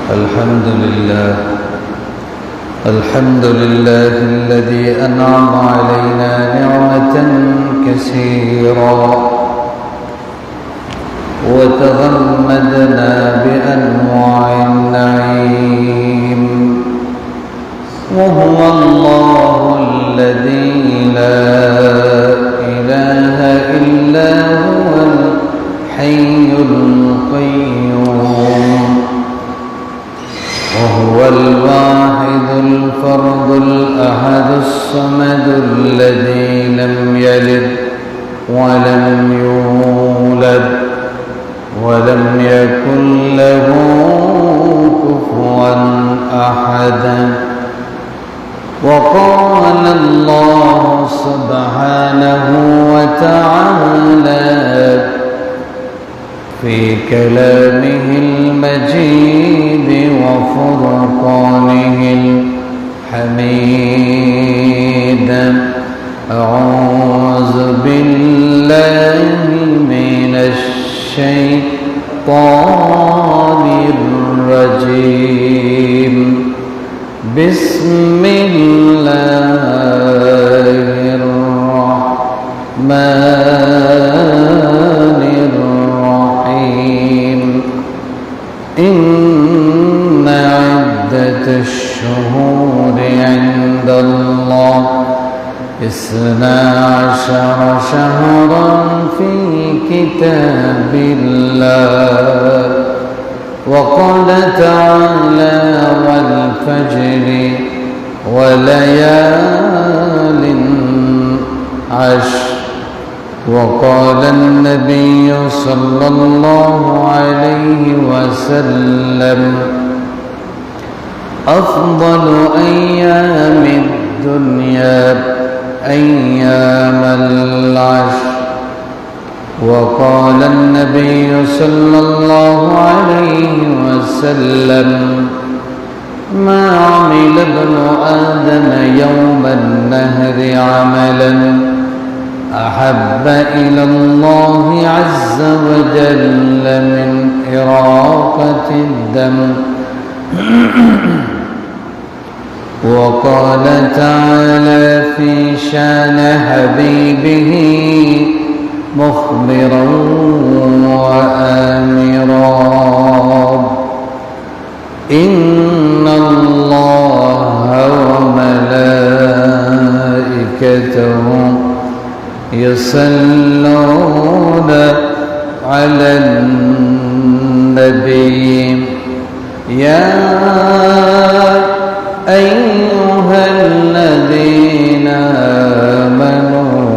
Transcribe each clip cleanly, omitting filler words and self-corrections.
الحمد لله الذي أنعم علينا نعمة كثيرا وتغمدنا بأنواع النعيم، وهو الله الذي لا إله إلا هو الحي القيوم، وهو الواحد الفرد الأحد الصمد الذي لم يلد ولم يولد ولم يكن له كفوا أحد. وقال الله سبحانه وتعالى في كلامه المجيد وفرقانه الحميد: أعوذ بالله من الشيطان الرجيم، بسم الله الرحمن الرحيم. إن عدة الشهور عند الله 12 شهرا في كتاب الله. وقال تعالى: والفجر وليال عشر. وقال النبي صلى الله عليه وسلم: أفضل أيام الدنيا أيام العشر. وقال النبي صلى الله عليه وسلم: ما عمل ابن آدم يوم النهر عملا أحب إلى الله عز وجل من إراقة الدم. وقال تعالى في شان حبيبه مخبرا وآمرا: إن الله وملائكته يصلون على النبي يا أيها الذين آمنوا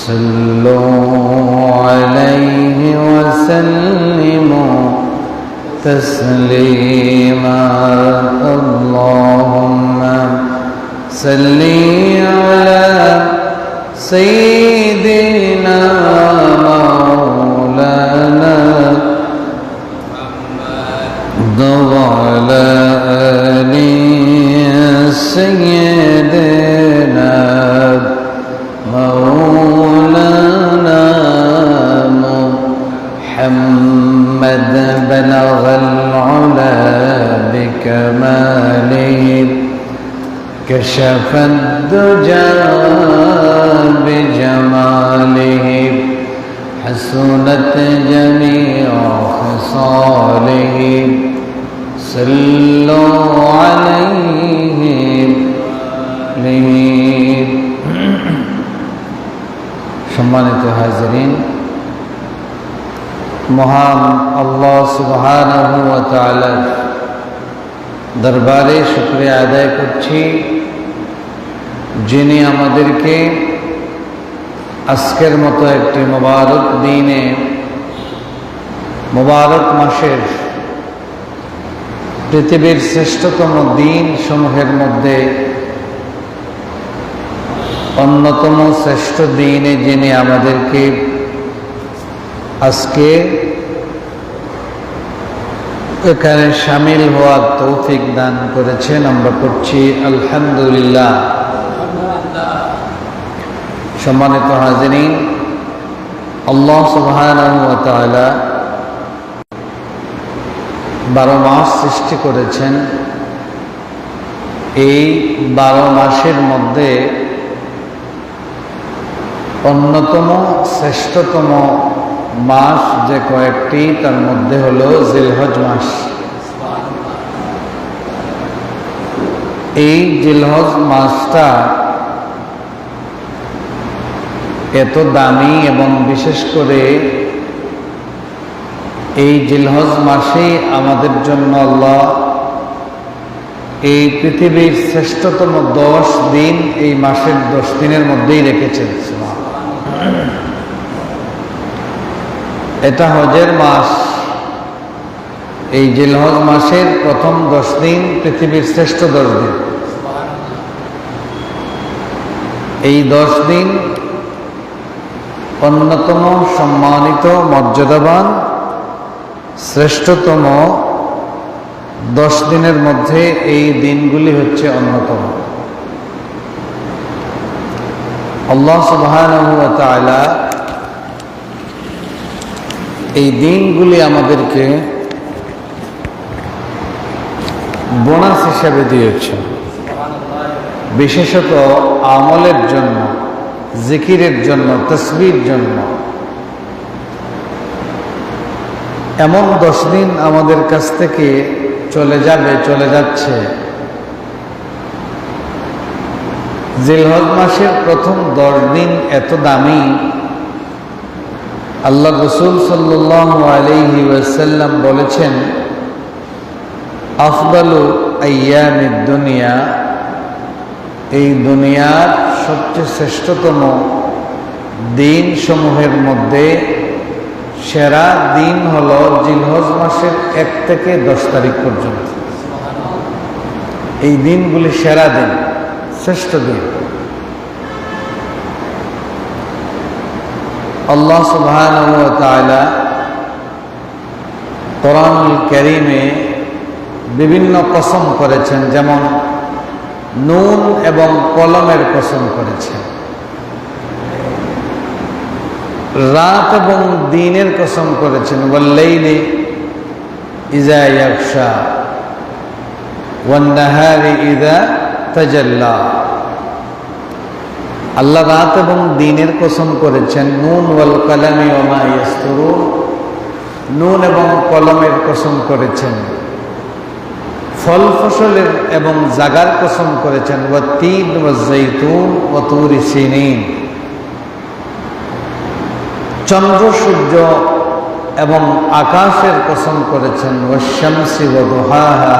صلوا عليه وسلموا تسليما. اللهم صل على سيدنا مولانا وعلى آل سيدنا مولانا محمد. بلغ العلا بكماله، كشف الدجى بجماله، حسنت جميع خصاله. صلوا عليه সম্মানিত হাজিরিন, মহান আল্লাহ সুবহানাহু ওয়া তাআলা দরবারে শুকরিয়া আদায় করছি, যিনি আমাদেরকে আজকের মতো একটি মোবারক দিনে, মোবারক মাসের পৃথিবীর শ্রেষ্ঠতম দিন সমূহের মধ্যে অন্যতম শ্রেষ্ঠ দিনে যিনি আমাদেরকে আজকে এখানে শামিল হওয়ার তৌফিক দান করেছেন। আমরা পড়ছি আলহামদুলিল্লাহ। সম্মানিত হাজিরিন, আল্লাহ সুবহানাহু ওয়া তাআলা 12 মাস সৃষ্টি করেছেন। এই 12 মাসের মধ্যে অন্যতম শ্রেষ্ঠতম মাস যে কয়েকটি, তার মধ্যে হলো জিলহজ মাস। এই জিলহজ মাসটা এত দামি, এবং বিশেষ করে এই জিলহজ মাসে আমাদের জন্য আল্লাহ এই পৃথিবীর শ্রেষ্ঠতম 10 দিন এই মাসের 10 দিনের মধ্যেই রেখেছেন। এটা হজের মাস। এই জিলহজ মাসের প্রথম 10 দিন পৃথিবীর শ্রেষ্ঠ 10 দিন। এই 10 দিন অন্যতম সম্মানিত, মর্যাদাবান, শ্রেষ্ঠতম 10 দিনের মধ্যে এই দিনগুলি হচ্ছে অন্যতম। আল্লাহ সুবহানাহু ওয়া তাআলা এই দিনগুলি আমাদেরকে বোনাস হিসেবে দিয়েছে, বিশেষত আমলের জন্য, জিকিরের জন্য, তাসবিহর জন্য। এমন 10 দিন আমাদের কাছ থেকে চলে যাচ্ছে। জিলহজ মাসের প্রথম 10 দিন এত দামি, আল্লাহ রাসূল সাল্লাল্লাহু আলাইহি ওয়াসাল্লাম বলেছেন, আফদালু আইয়ামিদ দুনিয়া, এই দুনিয়ার সবচেয়ে শ্রেষ্ঠতম দিন সমূহের মধ্যে সেরা দিন হলো জিলহজ মাসের 1 থেকে 10 তারিখ পর্যন্ত। এই দিনগুলি সেরা দিন, শ্রেষ্ঠ দিন। আল্লাহ সুবহানাহু ওয়া তাআলা কোরআনুল কারীমে বিভিন্ন কসম করেছেন, যেমন নুন এবং কলমের কসম করেছেন, রাত এবং দিনের কসম করেছেন, ওয়াল্লাইলি ইযা ইয়াগশা ওয়ান নাহারি ইযা তাজাল্লা। আল্লাহ রাত এবং দিনের কসম করেছেন। নুন ওয়াল কালামি ওয়া মা ইয়াসতুরুন, নুন এবং কলমের কসম করেছেন। ফল ফসলের এবং জাগার কসম করেছেন, ওয়া তিন ওয়া যাইতুন ওয়া তুরি সিনিন। চন্দ্র সূর্য এবং আকাশের কসম করেছেন, ওয়া শামসি ওয়া দুহাহা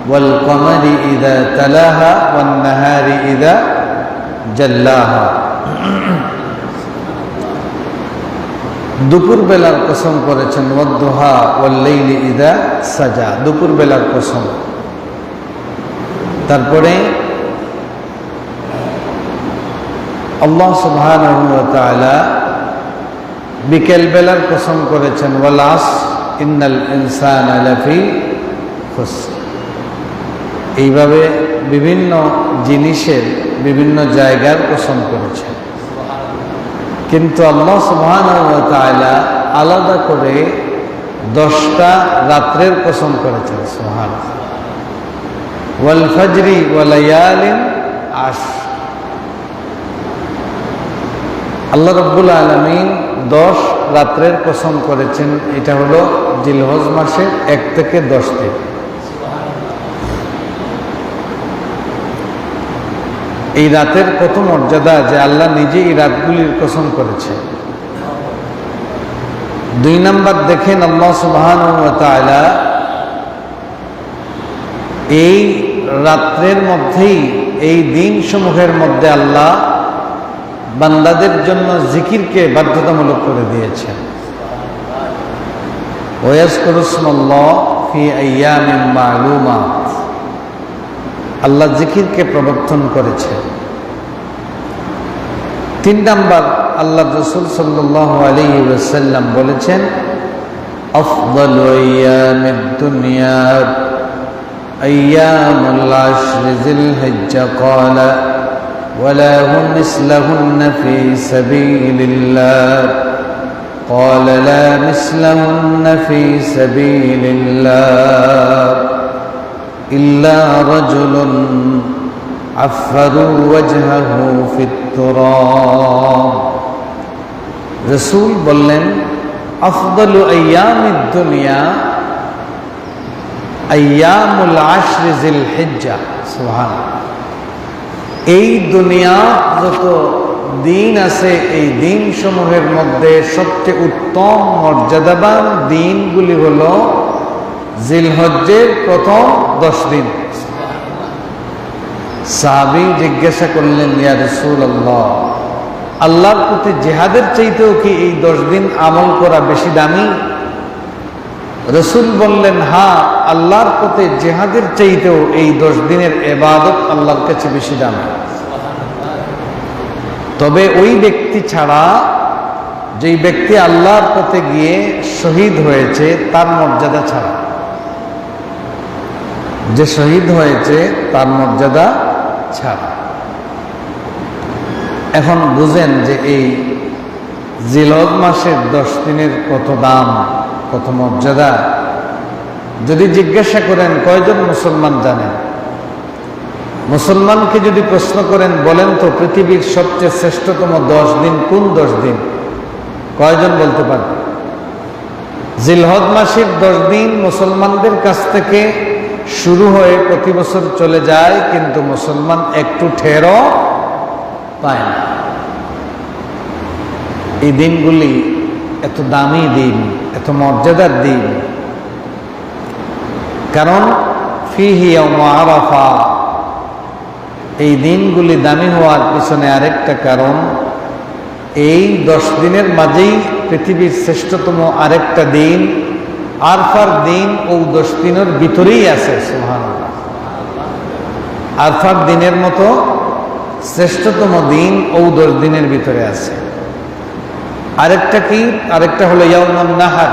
ওয়াল কমারি ইযা তালাহা ওয়ান নাহারি ইযা জাল্লাহা। দুপুর বেলার কসম করেছেন, ওয়াদ-দুহা ওয়াল-লাইলি ইযা সাজা, দুপুর বেলার কসম। তারপরে আল্লাহ সুবহানাহু ওয়া তাআলা বিকেল বেলার কসম করেছেন, ওয়াল আসর ইন্নাল ইনসানা লাফি খুসর। এইভাবে বিভিন্ন জিনিসের বিভিন্ন জায়গার কসম করেছেন। কিন্তু আল্লাহ সুবহানাহু ওয়া তাআলা আলাদা করে 10টা রাত্রের কসম করেছেন। সুবহানাল্লাহ। ওয়াল ফাজরি ওয়া লায়ালিন আশর। আল্লাহ রাব্বুল আলামিন 10 রাত্রের কসম করেছেন। এটা হলো জিলহজ মাসের 1 থেকে 10 দিন। এই রাতের কত মর্যাদা যে আল্লাহ নিজে এই রাতগুলির কসম করেছে। 2 নাম্বার দেখেন, আল্লাহ সুবহানাহু ওয়া তাআলা এই রাত্রের মধ্যেই, এই দিন সমূহের মধ্যে আল্লাহ বান্দাদের জন্য জিকিরকে বাধ্যতামূলক করে দিয়েছেন। ওয়াজকুরুসমাল্লাহ ফি আইয়ামিন মা'লুমাত, আল্লাহ জিকিরকে প্রবর্তন করেছে। 3 নাম্বার, আল্লাহ রাসূল সাল্লাল্লাহু আলাইহি ওয়াসাল্লাম বলেছেন, আফদালু আইয়ামিদ দুনিয়া আইয়ামুল আশর যিলহিজ্জা ক্বালা ওয়ালা হুম মিসলাহুন্না ফি সাবিলিল্লাহ। قال لا مثلهن في سبيل الله إلا رجل عفروا وجهه في التراب রসূল বললেন আফদালু আইয়ামিদ দুনিয়া আইয়ামুল আশর জিল হিজ্জা সুবহানাল্লাহ এই দুনিয়া যত দিন আছে এই দিন সমূহের মধ্যে সবচেয়ে উত্তম মর্যাদাবান দিনগুলি হলো জিলহজ্জের প্রথম 10 দিন সাহাবী জিজ্ঞাসা করলেন ইয়া রাসূলুল্লাহ আল্লাহর প্রতি জিহাদের চাইতেও কি এই 10 দিন আমল করা বেশি দামি রাসূল বললেন হ্যাঁ আল্লাহর পথে জিহাদের চাইতেও এই 10 দিনের ইবাদত আল্লাহর কাছে বেশি দামি তবে ওই ব্যক্তি ছাড়া যেই ব্যক্তি আল্লাহর পথে গিয়ে শহীদ হয়েছে তার মর্যাদা ছাড়া যে শহীদ হয়েছে তার মর্যাদা ছাড়া এখন বুঝেন যে এই জিলহজ মাসের 10 দিনের কত দাম কত মর্যাদা যদি জিজ্ঞাসা করেন কয়জন মুসলমান জানেন মুসলমানকে যদি প্রশ্ন করেন বলেন তো পৃথিবীর সবচেয়ে শ্রেষ্ঠতম 10 দিন কোন 10 দিন কয়জন বলতে পারবে জিলহজ মাসের 10 দিন মুসলমানদের কাছ থেকে শুরু হয়ে প্রতি বছর চলে যায় কিন্তু মুসলমান একটু ঠেরও পায় না এই দিনগুলি এত দামি দিন এত মর্যাদার দিন কারণ ফিহি ইয়াউমু আরাফা এই দিনগুলি দামি হওয়ার পিছনে আরেকটা কারণ এই 10 দিনের মাঝেই পৃথিবীর শ্রেষ্ঠতম আরেকটা দিন আরফার দিন ও 10 দিনের ভিতরেই আছে সুবহানাল্লাহ আরফার দিনের মতো শ্রেষ্ঠতম দিন ও 10 দিনের ভিতরে আছে আরেকটা কি আরেকটা হলো ইয়াউমুন নাহার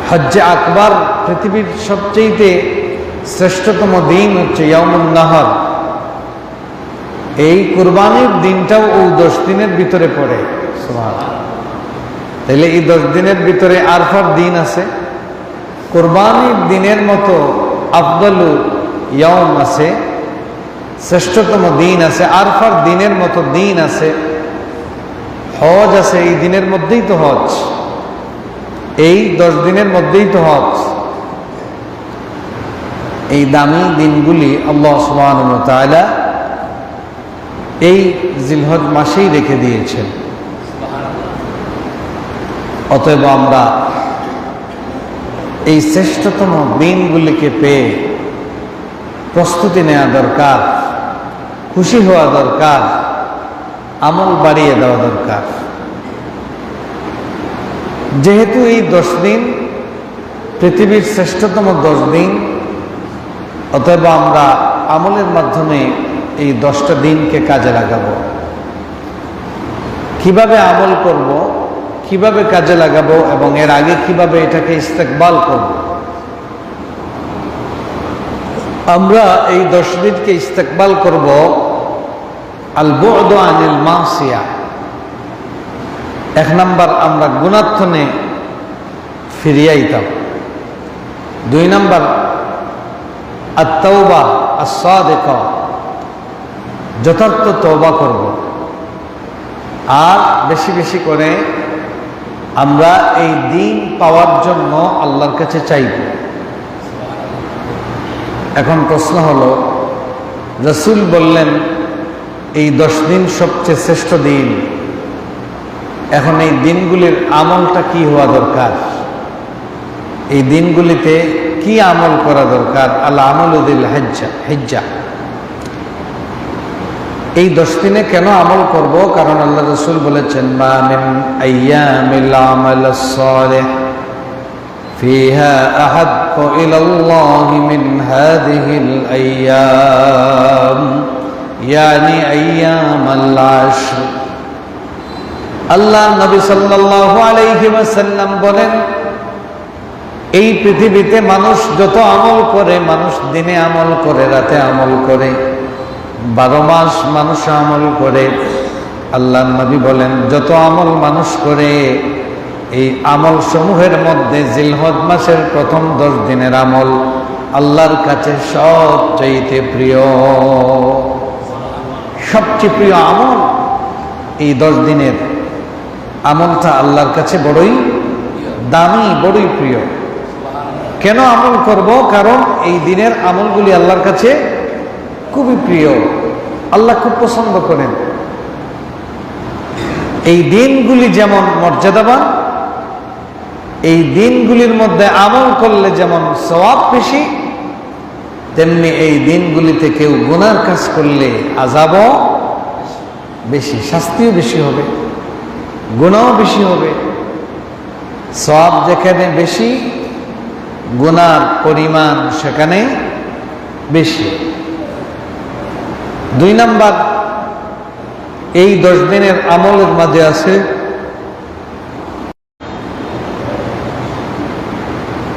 হজ্জে আকবার পৃথিবীর সবচেয়ে শ্রেষ্ঠতম দিন হচ্ছে ইয়াউমুন নাহার এই কুরবানির দিনটাও ও 10 দিনের ভিতরে পড়ে সুবহানাল্লাহ তাহলে এই 10 দিনের ভিতরে আরফার দিন আছে কুরবানির দিনের মতো আফদালু ইয়াউম আছে শ্রেষ্ঠতম দিন আছে আরফার দিনের মতো দিন আছে হজ আছে এই দিনের মধ্যেই তো হজ এই 10 দিনের মধ্যেই তো হজ এই দামি দিনগুলি আল্লাহ সুবহানাহু ওয়া তাআলা এই জিলহজ মাসেই রেখে দিয়েছেন অতএব আমরা এই শ্রেষ্ঠতম দিনগুলিকে পেয়ে প্রস্তুতি নেওয়া দরকার খুশি হওয়া দরকার আমল বাড়িয়ে দেওয়া দরকার যেহেতু এই 10 দিন পৃথিবীর শ্রেষ্ঠতম 10 দিন অতএব আমরা আমলের মাধ্যমে এই 10টা দিনকে কাজে লাগাবো কিভাবে আমল করব কিভাবে কাজে লাগাবো এবং এর আগে কিভাবে এটাকে ইস্তেকবাল করব আমরা এই 10 দিনকে ইস্তেকবাল করব আল বু'দু আনিল মাসিয়া 1 নাম্বার আমরা গুনাহথনে ফিরিয়ে আইতাম 2 নাম্বার আত-তাওবা আস-সাদিকা যথার্থ তওবা করব আর বেশি বেশি করে আমরা এই দিন পাওয়ার জন্য আল্লাহর কাছে চাইব এখন প্রশ্ন হলো রাসূল বললেন এই 10 দিন সবচেয়ে শ্রেষ্ঠ দিন এখন এই দিনগুলির আমলটা কি হওয়া দরকার এই দিনগুলিতে কি আমল করা দরকার আল আমালু বিল হিজ্জা এই 10 দিনে কেন আমল করব কারণ আল্লাহ রাসূল বলেছেন মা মিন আইয়ামিল আমালাস সালিহ ফিহা আহাব্বু ইলাল্লাহি মিন হাযিহিল আইয়াম ইয়ানি আইয়ামাল আশর আল্লাহ নবী সাল্লাল্লাহু আলাইহি ওয়াসাল্লাম বলেন এই পৃথিবীতে মানুষ যত আমল করে মানুষ দিনে আমল করে রাতে আমল করে 12 মাস মানুষ আমল করে আল্লাহর নবী বলেন, যত আমল মানুষ করে এই আমল সমূহের মধ্যে জিলহজ মাসের প্রথম 10 দিনের আমল আল্লাহর কাছে সবচেয়ে প্রিয়। সবচেয়ে প্রিয় আমল এই 10 দিনের আমলটা আল্লাহর কাছে বড়ই দামি, বড়ই প্রিয়। কেন আমল করব? কারণ এই দিনের আমলগুলি আল্লাহর কাছে খুবই প্রিয়, আল্লাহ খুব পছন্দ করেন। এই দিনগুলি যেমন মর্যাদাবান, এই দিনগুলির মধ্যে আমল করলে যেমন সওয়াব বেশি, তেমনি এই দিনগুলিতে কেউ গুনার কাজ করলে আযাবও বেশি, শাস্তিও বেশি হবে, গুনাহও বেশি হবে। সওয়াব যেখানে বেশি, গুনার পরিমাণ সেখানে বেশি। 2 নাম্বার, এই 10 দিনের আমলের মাঝে আছে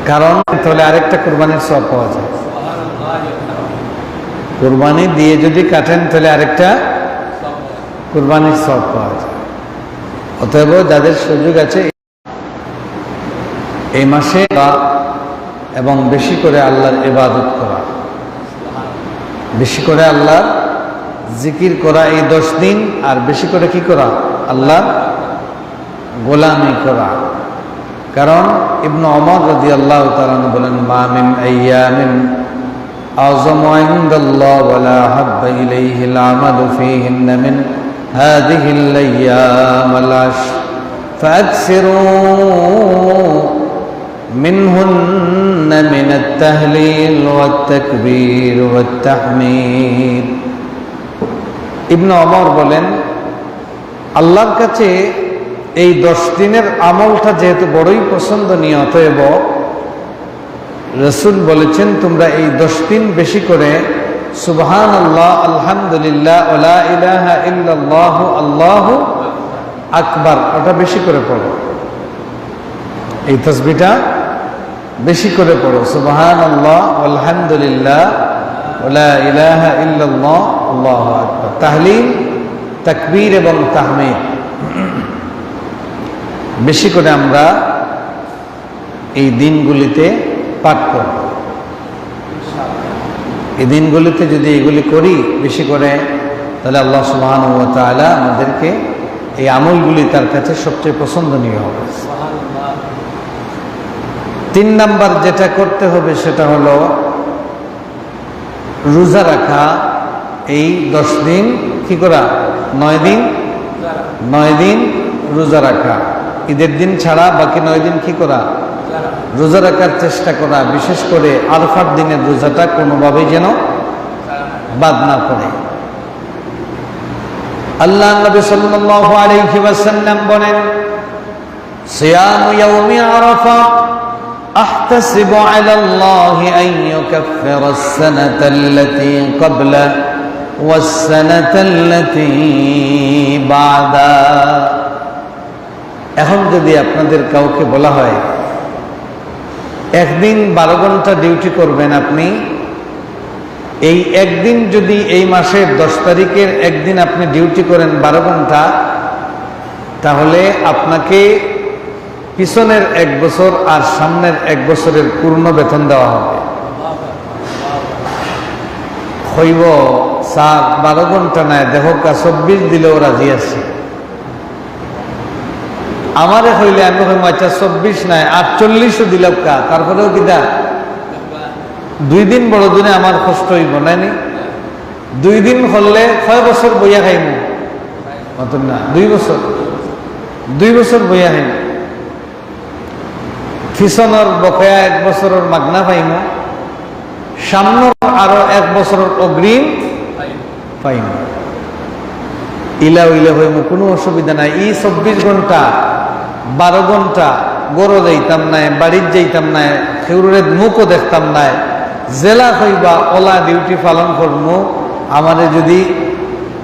কারণ তাহলে আরেকটা কুরবানির সওয়াব পাওয়া যায়। কুরবানি দিয়ে যদি কাটেন তাহলে আরেকটা কুরবানির সওয়াব পাওয়া যায়। অতএব যাদের সুযোগ আছে এই মাসে এবং বেশি করে আল্লাহর ইবাদত করা, বেশি করে আল্লাহর জিকির করা এই 10 দিন, আর বেশি করে কি করা? আল্লাহর গোলামি করা। কারণ ইবনে ওমর রাদিয়াল্লাহু তাআলা বলেন, মা মিন আইয়ামিন আযমু ইনদাল্লাহ ওয়ালা হাব্বা ইলাইহিল আমালু ফীহিন্না মিন হাযিহিল আইয়ামিল আশর ফাআকসিরু মিনহুন্না মিনাত তাহলিল ওয়াত তাকবীর ওয়াত তাহমীদ। ইবনে ওমর বলেন, আল্লাহর কাছে এই 10 দিনের আমলটা যেহেতু বড়ই পছন্দনীয়, অতএব রাসূল বলেছেন তোমরা এই 10 দিন বেশি করে সুবহানাল্লাহ, আলহামদুলিল্লাহ, ওয়া ইলাহা ইল্লাল্লাহ, আল্লাহু আকবার, ওটা বেশি করে পড়ো। এই তাসবিহটা বেশি করে পড়ো, সুবহানাল্লাহ, আলহামদুলিল্লাহ, ওয়া ইলাহা ইল্লাল্লাহ, আল্লাহু আকবার। তাহলিল, তাকবীর এবং তাহমীদ বেশি করে আমরা এই দিনগুলিতে পাঠ করব। এই দিনগুলিতে যদি এগুলি করি বেশি করে, তাহলে আল্লাহ সুবহানাহু ওয়া তাআলা আমাদেরকে এই আমলগুলি তার কাছে সবচেয়ে পছন্দনীয় হবে। 3 নাম্বার যেটা করতে হবে সেটা হলো রোজা রাখা। এই 10 দিন কি করা? 9 দিন রোজা রাখা। ঈদের দিন ছাড়া বাকি 9 দিন কি করা? রোজা রাখার চেষ্টা করা। বিশেষ করে আরফার দিনের রোজাটা কোনোভাবেই যেন বাদ না পড়ে। আল্লাহ নবী সাল্লাল্লাহু আলাইহি ওয়াসাল্লাম বলেন, সিয়ামু ইয়াউমি আরাফা আহতাসিবু আলা আল্লাহি আন ইউকাফফিরা আস-সানাতা আল্লাতী ক্বাবলা ওয়াস-সানাতা আল্লাতী বা'দা। এখন যদি আপনাদের কাউকে বলা হয় একদিন 12 ঘন্টা ডিউটি করবেন আপনি, এই একদিন যদি এই মাসের 10 তারিখের একদিন আপনি ডিউটি করেন 12 ঘন্টা, তাহলে আপনাকে পিছনের 1 বছর আর সামনের 1 বছরের পূর্ণ বেতন দেওয়া হবে। হইব স্যার 12 ঘন্টা নাই, দেখো 24 দিলেও রাজি আছে। আমারে হইলে আমি হইম আচ্ছা 24 নাই 48ও দিলাম কা, তারপরেও কিনা 2 দিন বড় দিনে আমার কষ্ট হইব নাইনি। 2 দিন হলে 6 বছর বইয়া খাইম, মতন না 2 বছর বইয়া খাইম। পিছনের বকেয়া 1 বছরের মাগনা পাইম, সামনের আরো 1 বছরের অগ্রিম পাইম। ইলা হইম, কোনো অসুবিধা নাই। এই 24 ঘন্টা 12 ঘন্টা গরো যাইতাম নাই, বাড়ির যাইতাম নাই, খেউরের মুখও দেখতাম নাই, জেলা হইবা ওলা ডিউটি পালন করবো। আমারে যদি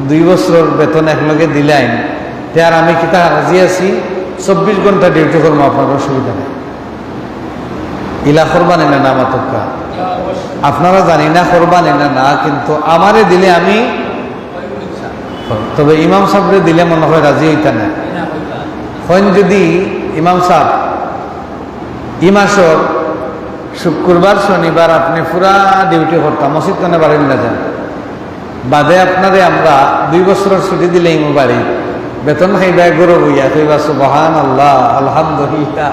2 বছরের বেতন একলগে দিলেন, তার আমি কি তা রাজি আছি? 24 ঘন্টা ডিউটি করবো, আপনার অসুবিধা নেই। ইলা করবানি না না মাতকা, আপনারা জানি না করবানি না না, কিন্তু আমারে দিলে আমি তবে ইমাম সাহেবরে দিলে মনে হয় রাজি হইতা না। হন যদি ইমাম সাহেব ইমাসর শুক্রবার শনিবার আপনি পুরা ডিউটি করতাম, মসজিদ কেন বাড়ির না যান, বাদে আপনারে আমরা 2 বছরের ছুটি দিলে ইমো বাড়ি বেতন খাইবা গরু বইয়া কইবা সুবহান আল্লাহ আলহামদুলিল্লাহ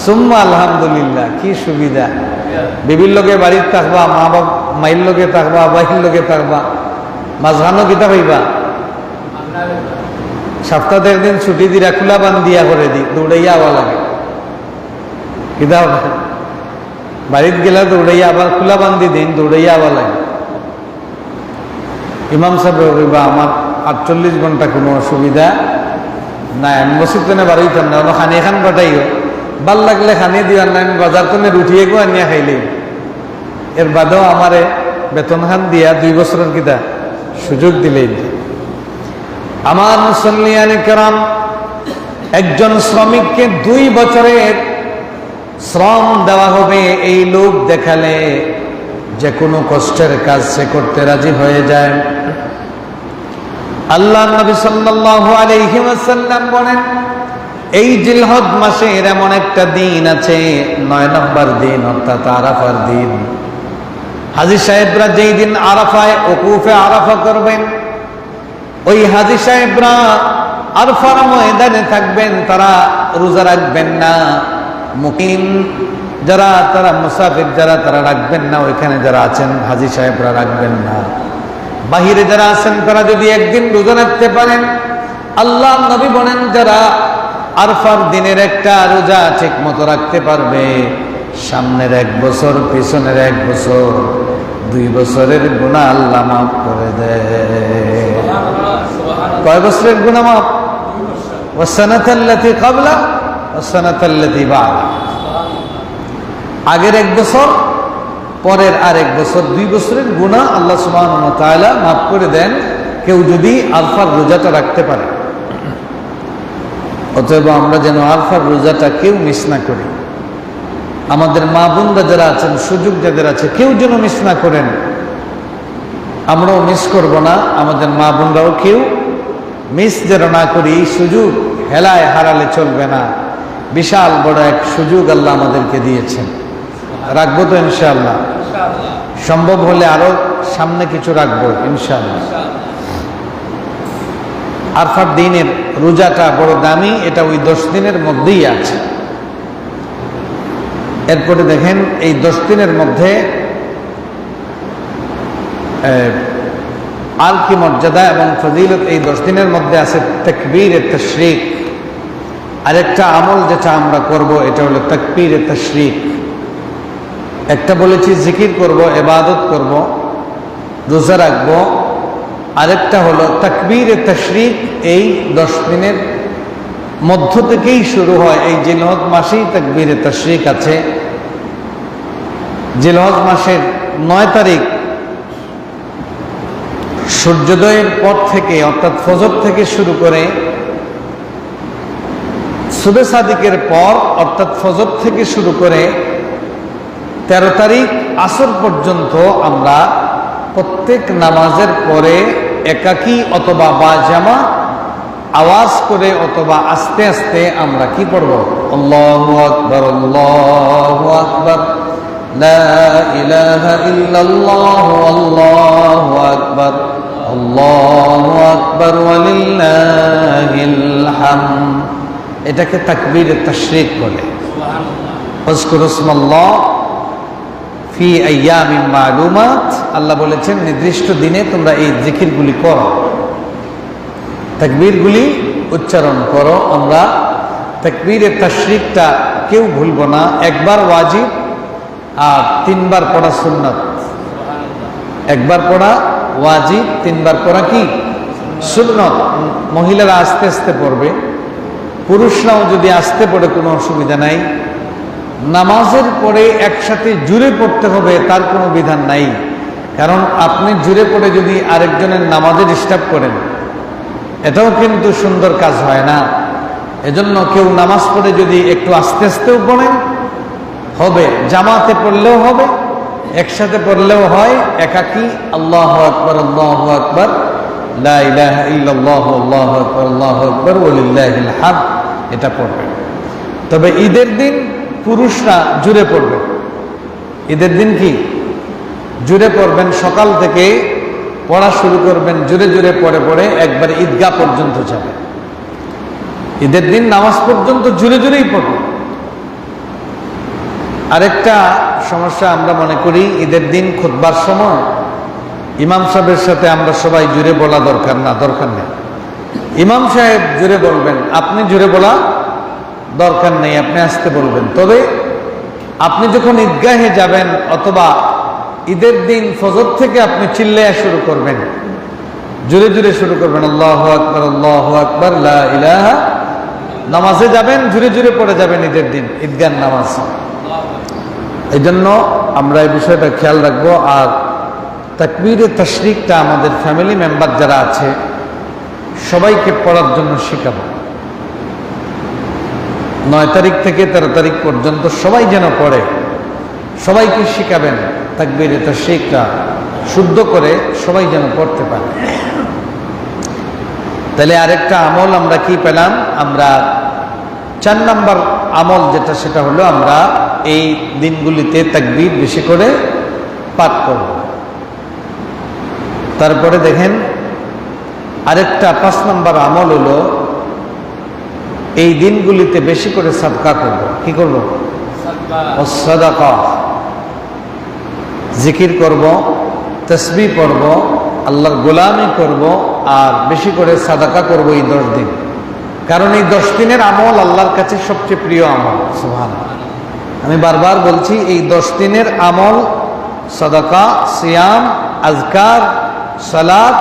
সুম্মা আলহামদুলিল্লাহ, কি সুবিধা। বিবির লোকে বাড়ির থাকবা, মা বাপ মাইর লোকে থাকবা, বাহির লোকে থাকবা, মাঝখানো কিতা হইবা। সপ্তাহে একদিন ছুটি দিরা খোলা বান্ধিয়া করে দি, দৌড়াইয়া আবার লাগে কিতা হবে। বাড়িতে গেলে দৌড়াইয়া আবার খোলা বান্ধি দিন, দৌড়াইয়া আবার লাগে। ইমাম সাহেব কইবা আমার 48 ঘন্টা কোনো অসুবিধা নাই, আমি মসজিদ কেনে বাড়িতাম না, খানি খান বাটাইও, ভাল লাগলে খানি দিওয়ার না, আমি বাজার কেনে রুটিয়ে গো আনিয়া খাইলেই, এর বাদেও আমারে বেতন খান দিয়া 2 বছরের কিতা সুযোগ দিলেই। আমার মুসল্লিয়ানে কেরাম, একজন শ্রমিককে 2 বছরের শ্রম দেওয়া হবে, এই লোক দেখালে যে কোনো কষ্টের কাজ সে করতে রাজি হয়ে যায়। আল্লাহ নবী সাল্লাল্লাহু আলাইহি ওয়াসাল্লাম বলেন, এই জিলহজ মাসের এমন একটা দিন আছে, 9 নম্বর দিন, অর্থাৎ আরাফার দিন। হাজী সাহেবরা যেই দিন আরাফায় ওকুফে আরাফা করবেন, ওই হাজী সাহেবরা আরাফার ময়দানে থাকবেন, তারা রোজা রাখবেন না। মুকিম যারা, তারা মুসাফির যারা, তারা রাখবেন না। ওইখানে যারা আছেন হাজী সাহেবরা রাখবেন না। বাহিরে যারা আছেন তারা যদি একদিন রোজা রাখতে পারেন, আল্লাহ নবী বলেন যারা আরফার দিনের একটা রোজা ঠিক মতো রাখতে পারবে, সামনের 1 বছর পিছনের 1 বছর 2 বছরের গুনাহ আল্লাহ মাফ করে দেয়। কয় বছরের গুনাহ মাফ? ওয়াসানাতাল্লাতী ক্বাবলা ওয়াসানাতাল্লাতী বা'দা। আগের 1 বছর, পরের আর 1 বছর, 2 বছরের গুনাহ আল্লাহ সুবহানাহু ওয়া তাআলা মাফ করে দেন, কেউ যদি আরফার রোজাটা রাখতে পারে। অতএব আমরা যেন আরফার রোজাটা কেউ মিস না করি। আমাদের মা বোনরা যারা আছেন, সুযোগ যাদের আছে, কেউ যেন মিস না করেন। আমরাও মিস করব না, আমাদের মা বোনরাও কেউ মিস যেন না করি। এই সুযোগ হেলায় হারালে চলবে না। বিশাল বড় এক সুযোগ আল্লাহ আমাদেরকে দিয়েছেন। রাখবো তো ইনশাআল্লাহ, সম্ভব হলে আরো সামনে কিছু রাখবো ইনশাআল্লাহ। আরফার দিনের রোজাটা বড় দামি, এটা ওই 10 দিনের মধ্যেই আছে। এরপরে দেখেন এই 10 দিনের মধ্যে আর কি মর্যাদা এবং ফজিলত। এই 10 দিনের মধ্যে আছে তাকবীরে তাশরিক। আরেকটা আমল যেটা আমরা করব, এটা হলো তাকবীরে তাশরিক। একটা বলেছি জিকির করব, ইবাদত করব, রোজা রাখবো। আরেকটা হলো তাকবীরে তাশরিক। এই 10 দিনের মধ্য থেকেই শুরু হয়। এই জিলহজ মাসেই তাকবীরে তাশরিক আছে। জিলহজ মাসের 9 তারিখ সূর্যোদয়ের পর থেকে, অর্থাৎ ফজর থেকে শুরু করে সুবে সাদিকের পর, অর্থাৎ ফজর থেকে শুরু করে 13 তারিখ আসর পর্যন্ত আমরা প্রত্যেক নামাজের পরে একাকী অথবা বা জামা আওয়াজ করে অথবা আস্তে আস্তে আমরা কি পড়ব? আল্লাহু আকবার, আল্লাহু আকবার, লা ইলাহা ইল্লাল্লাহু, আল্লাহু আকবার, আল্লাহু আকবার, ওয়ালিল্লাহিল হামদ। এটাকে তাকবীরে তাশরিক বলে। ওয়াজকুরু ইসমাল্লাহ ফি আইয়ামিন মা'লুমাত। আল্লাহ বলেছেন নির্দিষ্ট দিনে তোমরা এই জিকিরগুলি করো, তাকবীরগুলি উচ্চারণ করো। আমরা তাকবীরে তাশরিকটা কেউ ভুলব না। 1 বার ওয়াজিব আর 3 বার পড়া সুন্নাত। 1 বার পড়া ওয়াজিব, 3 বার পড়া কি সুন্নাত। মহিলারা আস্তে আস্তে পড়বে, পুরুষরাও যদি আস্তে পড়ে কোনো অসুবিধা নাই। নামাজের পরে একসাথে জুড়ে পড়তে হবে তার কোনো বিধান নাই। কারণ আপনি জুড়ে পড়ে যদি আরেকজনের নামাজে ডিস্টার্ব করেন, এটাও কিন্তু সুন্দর কাজ হয় না। এজন্য কেউ নামাজ পড়ে যদি একটু আস্তে আস্তেও পড়েন হবে, জামাতে পড়লেও হবে, একসাথে পড়লেও হয়। একাকী আল্লাহু আকবার, আল্লাহু আকবার লা ইলাহা ইল্লাল্লাহু আল্লাহু আকবার ওয়া লিল্লাহিল হামদ, এটা পড়বেন। তবে ঈদের দিন পুরুষরা জুড়ে পড়বেন। ঈদের দিন কি জুড়ে পড়বেন, সকাল থেকে পড়া শুরু করবেন, জুড়ে জুড়ে পড়ে পড়ে একবার ঈদগাহ পর্যন্ত যাবেন। ঈদের দিন নামাজ পর্যন্ত জুড়ে জুড়েই পড়বেন। আরেকটা সমস্যা আমরা মনে করি, ঈদের দিন খুতবার সময় ইমাম সাহেবের সাথে আমরা সবাই জুড়ে বলা দরকার না, দরকার নেই। ইমাম সাহেব জুড়ে বলবেন, আপনি জুড়ে বলা দরকার নেই, আপনি আসতে বলবেন। তবে আপনি যখন ঈদগাহে যাবেন অথবা ঈদের দিন ফজর থেকে আপনি চিল্লায়া শুরু করবেন, জুড়ে জুড়ে শুরু করবেন, আল্লাহু আকবার আল্লাহু আকবার লা ইলাহা। নামাজে যাবেন জুড়ে জুড়ে পড়ে যাবেন ঈদের দিন, ঈদগাহ নামাজ। এই জন্য আমরা এই বিষয়টা খেয়াল রাখবো। আর তাকবীরে তাশরিকটা আমাদের ফ্যামিলি মেম্বার যারা আছে সবাইকে পড়ার জন্য শেখাবো। 9 তারিখ থেকে 13 তারিখ পর্যন্ত সবাই যেন পড়ে, সবাইকে শিখাবেন তাকবীরে তাশরিকটা শুদ্ধ করে সবাই যেন পড়তে পারে। তাহলে আরেকটা আমল আমরা কি পেলাম? আমরা 4 নম্বর আমল যেটা, সেটা হলো আমরা এই দিনগুলিতে তাকবীর বেশি করে পাঠ করব। তারপরে দেখেন আরেকটা 5 নম্বর আমল হলো এই দিনগুলিতে বেশি করে সাদকা করব। কি করব? সাদাকা, জিকির করব, তাসবিহ পড়ব, আল্লাহর গোলামি করব, আর বেশি করে সাদাকা করব এই 10 দিন। কারণ এই 10 দিনের আমল আল্লাহর কাছে সবচেয়ে প্রিয় আমল। সুবহানাল্লাহ, আমি বারবার বলছি, এই 10 দিনের আমল সাদাকা, সিয়াম, আজকার, সালাত,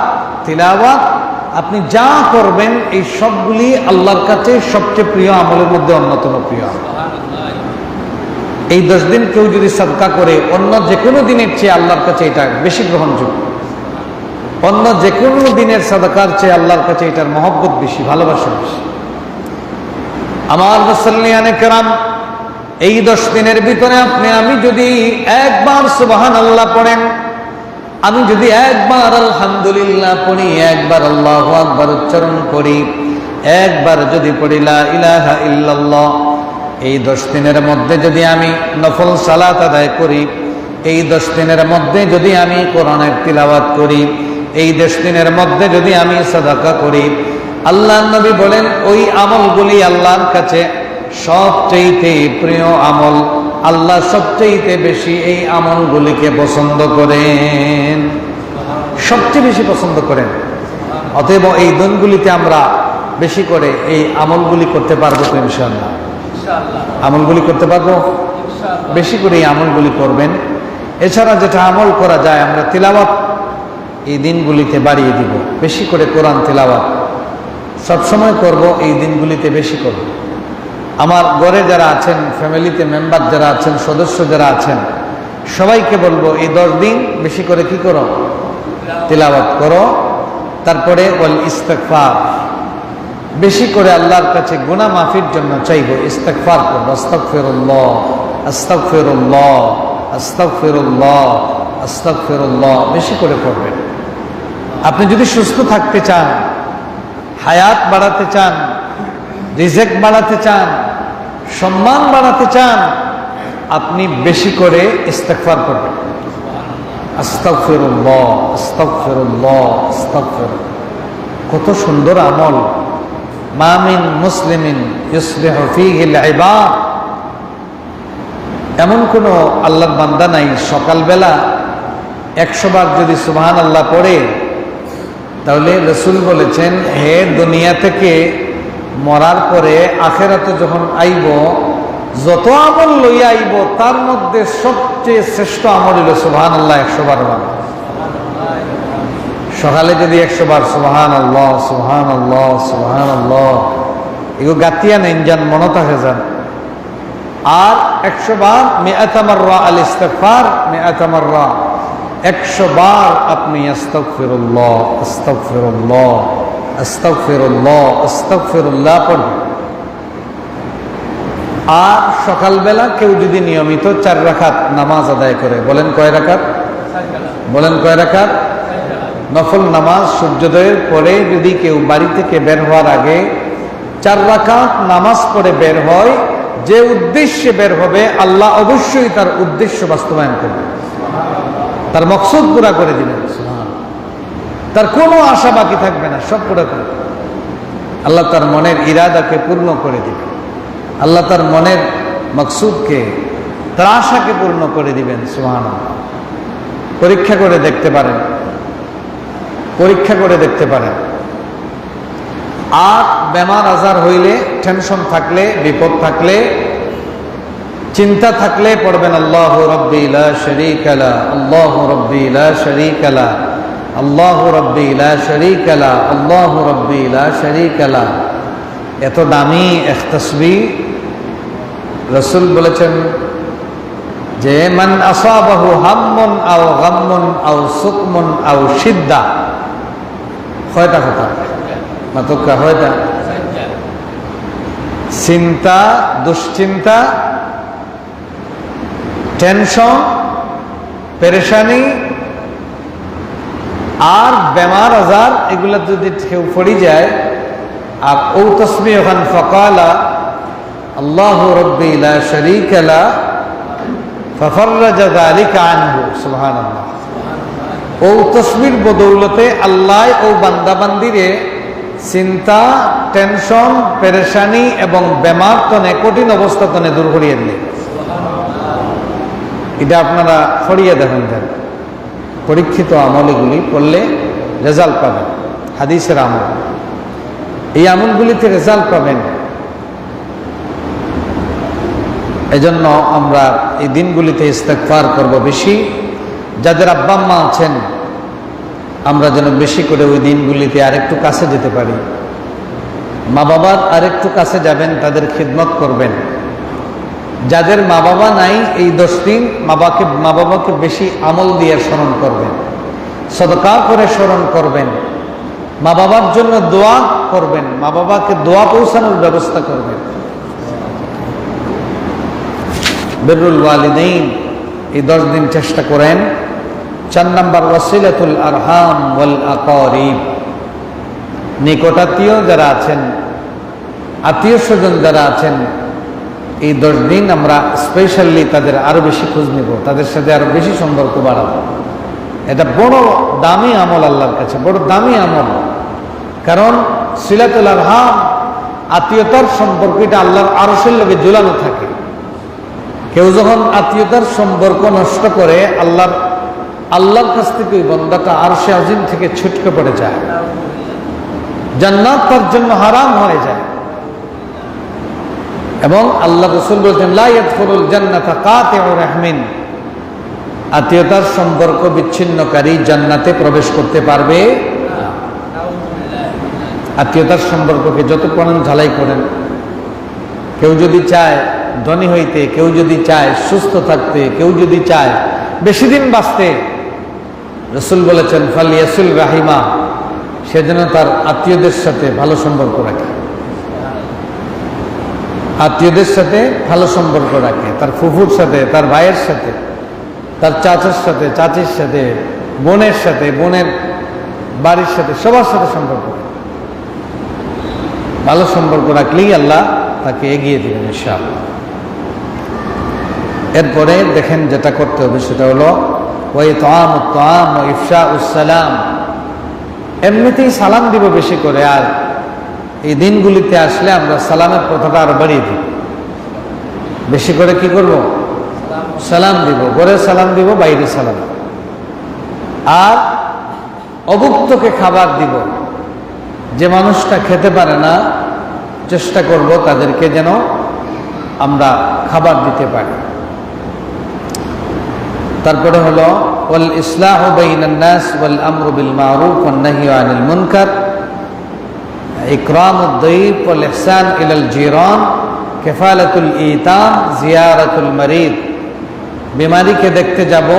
তিলাওয়াত, আপনি যা করবেন এই সবগুলি আল্লাহর কাছে সবচেয়ে প্রিয় আমলের মধ্যে অন্যতম প্রিয় আমল। এই 10 দিন কেউ যদি সাদকা করে অন্য যে কোনো দিনের চেয়ে আল্লাহর কাছে এটা বেশি গ্রহণযোগ্য। অন্য যে কোনো দিনের সাদাকার চেয়ে আল্লাহর কাছে এটার মহব্বত বেশি, ভালোবাসা বেশি। আমার মুসল্লিয়ানে কেরাম, এই 10 দিনের ভিতরে আমি যদি একবার সুবহানাল্লাহ পড়েন, আমি যদি একবার আলহামদুলিল্লাহ পড়ি, একবার আল্লাহু আকবার উচ্চারণ করি, একবার যদি পড়ি লা ইলাহা ইল্লাল্লাহ, এই 10 দিনের মধ্যে যদি আমি নফল সালাত আদায় করি, এই 10 দিনের মধ্যে যদি আমি কোরআনের তিলাওয়াত করি, এই 10 দিনের মধ্যে যদি আমি সাদাকা করি, আল্লাহর নবী বলেন ওই আমলগুলি আল্লাহর কাছে সবচেয়ে প্রিয় আমল। আল্লাহ সবচেয়ে বেশি এই আমলগুলিকে পছন্দ করেন, সবচেয়ে বেশি পছন্দ করেন। অতএব এই দিনগুলিতে আমরা বেশি করে এই আমলগুলি করতে পারবো তো ইনশাআল্লাহ? আমলগুলি করতে পারবো, বেশি করে এই আমলগুলি করবেন। এছাড়া যেটা আমল করা যায়, আমরা তিলাওয়াত এই দিনগুলিতে বাড়িয়ে দিব, বেশি করে কোরআন তিলাওয়াত সবসময় করব, এই দিনগুলিতে বেশি করব। আমার ঘরে যারা আছেন, ফ্যামিলিতে মেম্বার যারা আছেন, সদস্য যারা আছেন, সবাইকে বলবো এই 10 দিন বেশি করে কি করো? তিলাওয়াত করো। তারপরে ওয়াল ইস্তিগফার, বেশি করে আল্লাহর কাছে গুনাহ মাফির জন্য চাইবো, ইস্তিগফার করবো। আস্তাগফিরুল্লাহ আস্তাগফিরুল্লাহ আস্তাগফিরুল্লাহ আস্তাগফিরুল্লাহ, বেশি করে পড়বেন। আপনি যদি সুস্থ থাকতে চান, হায়াত বাড়াতে চান, রিজেক বাড়াতে চান, সম্মান বাড়াতে চান, আপনি বেশি করে ইস্তিগফার করবেন। আস্তাগফিরুল্লাহ আস্তাগফিরুল্লাহ আস্তাগফিরুল্লাহ, কত সুন্দর আমল। মা মিন মুসলিমিন ইউসবিহু ফীহিল ইবাদ, এমন কোন আল্লাহর বান্দা নাই সকালবেলা 100 বার যদি সুবহানাল্লাহ পড়ে, তাহলে রাসূল বলেছেন, হে দুনিয়া থেকে মরার পরে আখেরাতে যখন আইব, যত আমল লইয়া আইব তার মধ্যে সবচেয়ে শ্রেষ্ঠ আমল হলো সুবহানাল্লাহ 100 বার। সকালে যদি 100 বার সুবহানাল্লাহ সুবহানাল্লাহ সুবহানাল্লাহ, এগুলো গাতিয়া নেন যান, মনে থাকে যান। আর 100 বার মিআতা মাররা আল ইস্তিগফার, মিআতা মাররা 100 বার আপনি আস্তাগফিরুল্লাহ আস্তাগফিরুল্লাহ আস্তাগফিরুল্লাহ আস্তাগফিরুল্লাহ পড়বেন। আর সকালবেলা কেউ যদি নিয়মিত 4 রাকাত নামাজ আদায় করে, বলেন কয় রাকাত? বলেন কয় রাকাত? নফল নামাজ সূর্যোদয়ের পরে যদি কেউ বাড়ি থেকে বের হওয়ার আগে 4 রাকাত নামাজ পড়ে বের হয়, যে উদ্দেশ্যে বের হবে আল্লাহ অবশ্যই তার উদ্দেশ্য বাস্তবায়ন করবেন, তার মকসদ পুরা করে দিবেন। তার কোনো আশা বাকি থাকবে না, সব পুরা করে আল্লাহ তার মনের ইরাদাকে পূর্ণ করে দিবেন। আল্লাহ তার মনের মকসুদকে, তার আশাকে পূর্ণ করে দিবেন। সুবহানাল্লাহ। পরীক্ষা করে দেখতে পারেন, পরীক্ষা করে দেখতে পারেন। আর বেমার আজার হইলে, টেনশন থাকলে, বিপদ থাকলে, চিন্তা থাকলে পড়বেন আল্লাহু রাব্বি লা শারীকা লা, আল্লাহু রাব্বি লা শারীকা লা, আল্লাহু রাব্বি লা শারীকা লা, আল্লাহু রাব্বি লা শারীকা লা। এত দামি এক তাসবিহ রাসূল বলেছেন যে মান আসাবাহু হাম্মুন আও গাম্মুন আও সুকমুন আও শিদ্দা, কয়টা কথা মাতকা হয়টা, চিন্তা, দুশ্চিন্তা, টেনশন, পেরেশানি আর বেমার আজার, এগুলা যদি কেউ পড়ে যায় আর ও তাসবিহ ওখান ফাকালা আল্লাহু রাব্বি লা শারীকা লা ফাফাররাজা যালিকা আনহু। সুবহানাল্লাহ। ও তাসবিহর বদৌলতে আল্লাহ ও বান্দাবান্দিরে চিন্তা, টেনশন, পেরেশানি এবং বেমার তনে, কঠিন অবস্থা তনে দূর করিয়ে দিলে। এটা আপনারা ফড়িয়ে দেখেন, পরীক্ষিত আমলগুলি করলে রেজাল্ট পাবেন। হাদিসের আমল, এই আমলগুলিতে রেজাল্ট পাবেন। এজন্য আমরা এই দিনগুলিতে ইস্তেগফার করব বেশি। যাদের আব্বা আম্মা আছেন, আমরা যেন বেশি করে ওই দিনগুলিতে আরেকটু কাছে যেতে পারি। মা বাবার আরেকটু কাছে যাবেন, তাদের খিদমত করবেন। যাদের মা বাবা নাই, এই 10 দিন মা বাবাকে বেশি আমল দিয়ে স্মরণ করবেন, সদকা করে স্মরণ করবেন, মা বাবার জন্য দোয়া করবেন, মা বাবাকে দোয়া পৌঁছানোর ব্যবস্থা করবেন। বিররুল ওয়ালিদাইন এই 10 দিন চেষ্টা করেন। 4 নম্বর ওয়াসিলাতুল আরহাম ওয়াল আকরিব, নিকটাত্মীয় যারা আছেন, আত্মীয় স্বজন যারা আছেন, এই 10 দিন আমরা স্পেশালি তাদের আরো বেশি খোঁজ নিব, তাদের সাথে আরো বেশি সম্পর্ক বাড়াবো। এটা বড় দামি আমল, আল্লাহর কাছে বড় দামি আমল। কারণ সিলাতুল আরহাম, আত্মীয়তার সম্পর্ক, এটা আল্লাহর আরশের লগে ঝুলানো থাকে। কেউ যখন আত্মীয়তার সম্পর্ক নষ্ট করে, আল্লাহর কাছ থেকে ওই বান্দাটা আরশে আজিম থেকে ছিটকে পড়ে যায়, জান্নাত তার জন্য হারাম হয়ে যায়। এবং আল্লাহ রাসূল বলেছেন লা ইয়াদখুলুল জান্নাতা কাতিউ রাহমিন, আত্মীয়তার সম্পর্ক বিচ্ছিন্নকারী জান্নাতে প্রবেশ করতে পারবে না। আত্মীয়তার সম্পর্ককে যত পরিমাণ ঝালাই করেন, কেউ যদি চায় ধনী হইতে, কেউ যদি চায় সুস্থ থাকতে, কেউ যদি চায় বেশি দিন বাঁচতে, রাসূল বলেছেন ফালিয়াসুল রাহিমা, সেজন্য তার আত্মীয়দের সাথে ভালো সম্পর্ক রাখে, আত্মীয়দের সাথে ভালো সম্পর্ক রাখে, তার ফুফুর সাথে, তার ভাইয়ের সাথে, তার চাচার সাথে, চাচির সাথে, বোনের সাথে, বোনের বাড়ির সাথে, সবার সাথে সম্পর্ক। ভালো সম্পর্ক রাখলেই আল্লাহ তাকে এগিয়ে দিবেন ইনশাআল্লাহ। এরপরে দেখেন যেটা করতে হবে সেটা হলো ওই তাআমুত তাআম ওয়া ইফশাউস সালাম। এমনিতেই সালাম দিব বেশি করে, আর এই দিনগুলিতে আসলে আমরা সালামের কথাটা আরো বাড়িয়ে দিব। বেশি করে কি করব? সালাম দিব, ঘরে সালাম দিব, বাইরে সালাম। আর অভুক্তকে খাবার দিব, যে মানুষটা খেতে পারে না চেষ্টা করব তাদেরকে যেন আমরা খাবার দিতে পারি। তারপরে হলো ওয়াল ইসলাহু বাইনান নাস ওয়াল আমরু বিল মারুফ ওয়ান নাহয়ু আনিল মুনকার, ইকরামুদ দাইফ ওয়াল ইহসান ইলাল জিরান, কাফালাতুল ইতাম, জিয়ারাতুল মারিদ। বিমারিকে দেখতে যাব,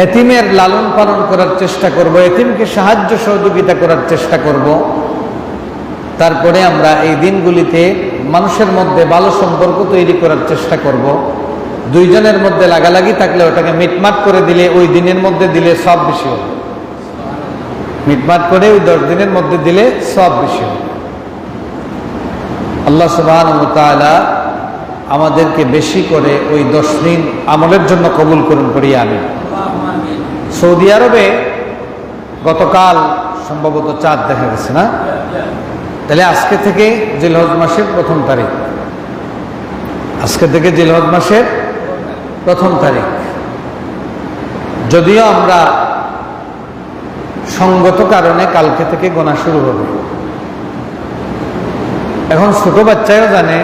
এতিমের লালন পালন করার চেষ্টা করব, এতিমকে সাহায্য সহযোগিতা করার চেষ্টা করব। তারপরে আমরা এই দিনগুলিতে মানুষের মধ্যে ভালো সম্পর্ক তৈরি করার চেষ্টা করব। দুইজনের মধ্যে লাগালাগি থাকলে ওটাকে মিটমাট করে দিলে, ওই দিনের মধ্যে দিলে সব বেশি হবে। মিটমাট করে ওই 10 দিনের মধ্যে দিলে সব বেশি হবে। আল্লাহ সুবহানাহু ওয়া তাআলা আমাদেরকে বেশি করে ওই 10 দিন আমলের জন্য কবুল করুন, করি আমিন। সৌদি আরবে গতকাল সম্ভবত চাঁদ দেখা গেছে না? তাহলে আজকে থেকে জিলহজ মাসের 1ম তারিখ, আজকে থেকে জিলহজ মাসের 1ম তারিখ। যদিও আমরা সঙ্গত কারণে কালকে থেকে গোনা শুরু হবে। এখন ছোট বাচ্চাও জানে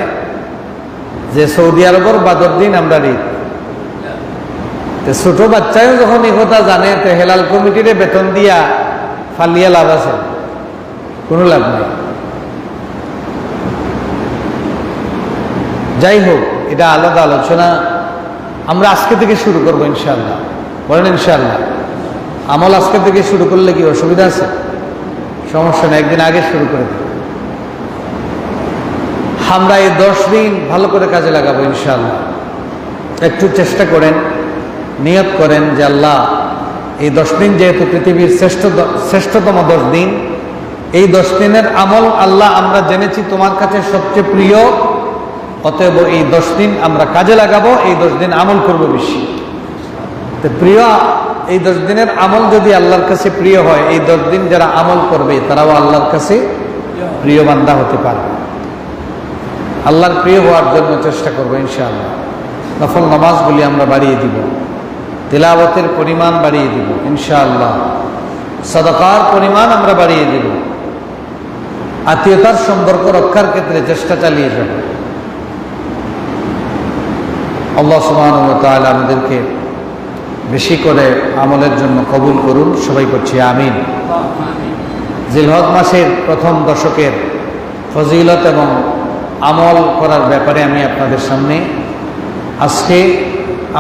যে সৌদি আরবের 12 দিন আমরা ঈদ। ছোট বাচ্চাও যখন এই কথা জানে, তো হেলাল কমিটির বেতন দিয়া ফালিয়া লাভ আছে? কোনো লাভ নেই। যাই হোক, এটা আলাদা আলোচনা। আমরা আজকে থেকে শুরু করবো ইনশাআল্লাহ। বলেন ইনশাআল্লাহ। আমল আজকে থেকে শুরু করলে কি অসুবিধা আছে? সমস্যা নেই, একদিন আগে শুরু করে দেব। আমরা এই 10 দিন ভালো করে কাজে লাগাবো ইনশাআল্লাহ। একটু চেষ্টা করেন, নিয়ত করেন যে আল্লাহ, এই 10 দিন যেহেতু পৃথিবীর শ্রেষ্ঠতম 10 দিন, এই 10 দিনের আমল আল্লাহ আমরা জেনেছি তোমার কাছে সবচেয়ে প্রিয়, অতএব এই 10 দিন আমরা কাজে লাগাবো, এই 10 দিন আমল করবো বেশি। তো প্রিয় এই 10 দিনের আমল যদি আল্লাহর কাছে প্রিয় হয়, এই 10 দিন যারা আমল করবে তারাও আল্লাহর কাছে প্রিয় বান্দা হতে পারবে। আল্লাহর প্রিয় হওয়ার জন্য চেষ্টা করবো ইনশাআল্লাহ। নফল নামাজগুলি আমরা বাড়িয়ে দিব, তিলাওয়াতের পরিমাণ বাড়িয়ে দিব ইনশাআল্লাহ, সাদাকার পরিমাণ আমরা বাড়িয়ে দিব, আত্মীয়তার সম্পর্ক রক্ষার ক্ষেত্রে চেষ্টা চালিয়ে যাব। আল্লাহ সুবহানাহু ওয়া তাআলা আমাদেরকে বেশি করে আমলের জন্য কবুল করুন, সবাই করছি আমিন। জিলহজ মাসের 1ম দশকের ফজিলত এবং আমল করার ব্যাপারে আমি আপনাদের সামনে আজকে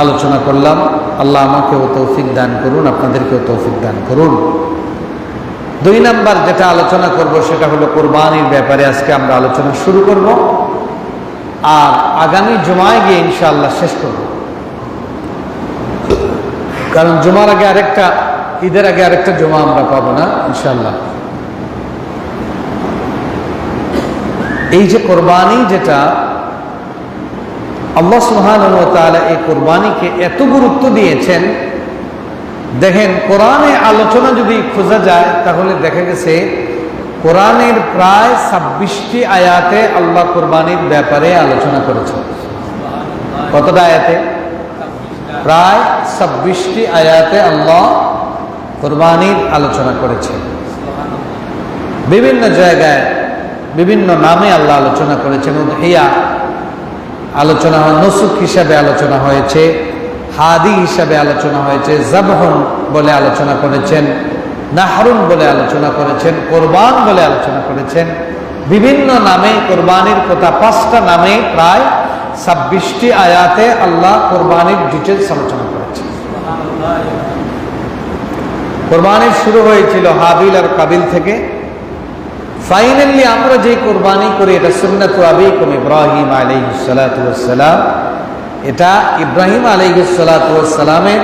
আলোচনা করলাম। আল্লাহ আমাকেও তৌফিক দান করুন, আপনাদেরকেও তৌফিক দান করুন। 2 নাম্বার যেটা আলোচনা করব সেটা হলো কোরবানির ব্যাপারে আজকে আমরা আলোচনা শুরু করব, আর আগামী জুমায় গিয়ে ইনশাআল্লাহ শেষ করব। কারণ জুমার আগে আরেকটা, ঈদের আগে আরেকটা জুমা আমরা পাবো না ইনশাআল্লাহ। এই যে কোরবানি, যেটা আল্লাহ সুবহানাহু ওয়া তাআলা এই কোরবানিকে এত গুরুত্ব দিয়েছেন, দেখেন কোরআনে আলোচনা যদি খোঁজা যায় তাহলে দেখা গেছে কোরআনের প্রায় 26টি আয়াতে আল্লাহ কোরবানির ব্যাপারে আলোচনা করেছেন। কতটা আয়াতে? প্রায় 26টি আয়াতে আল্লাহ কোরবানির আলোচনা করেছেন। বিভিন্ন জায়গায় বিভিন্ন নামে আল্লাহ আলোচনা করেছেন। উদহিয়া আলোচনা হয়, নুসুক হিসাবে আলোচনা হয়েছে, হাদি হিসাবে আলোচনা হয়েছে, জাবহুন বলে আলোচনা করেছেন, নাহরুন বলে আলোচনা করেছেন, কোরবান বলে আলোচনা করেছেন। বিভিন্ন নামে কোরবানির কথা, 5টা নামে প্রায় 26টি আয়াতে আল্লাহ কোরবানির ডিটেলস আলোচনা করেছেন। কোরবানির শুরু হয়েছিল হাবিল আর কাবিল থেকে। ফাইনালি আমরা যে কোরবানি করি এটা সুন্নাতু আবিকুম ইব্রাহিম আলাইহিস সালাতু ওয়াস সালাম। এটা ইব্রাহিম আলাইহিস সালাতু ওয়াস সালামের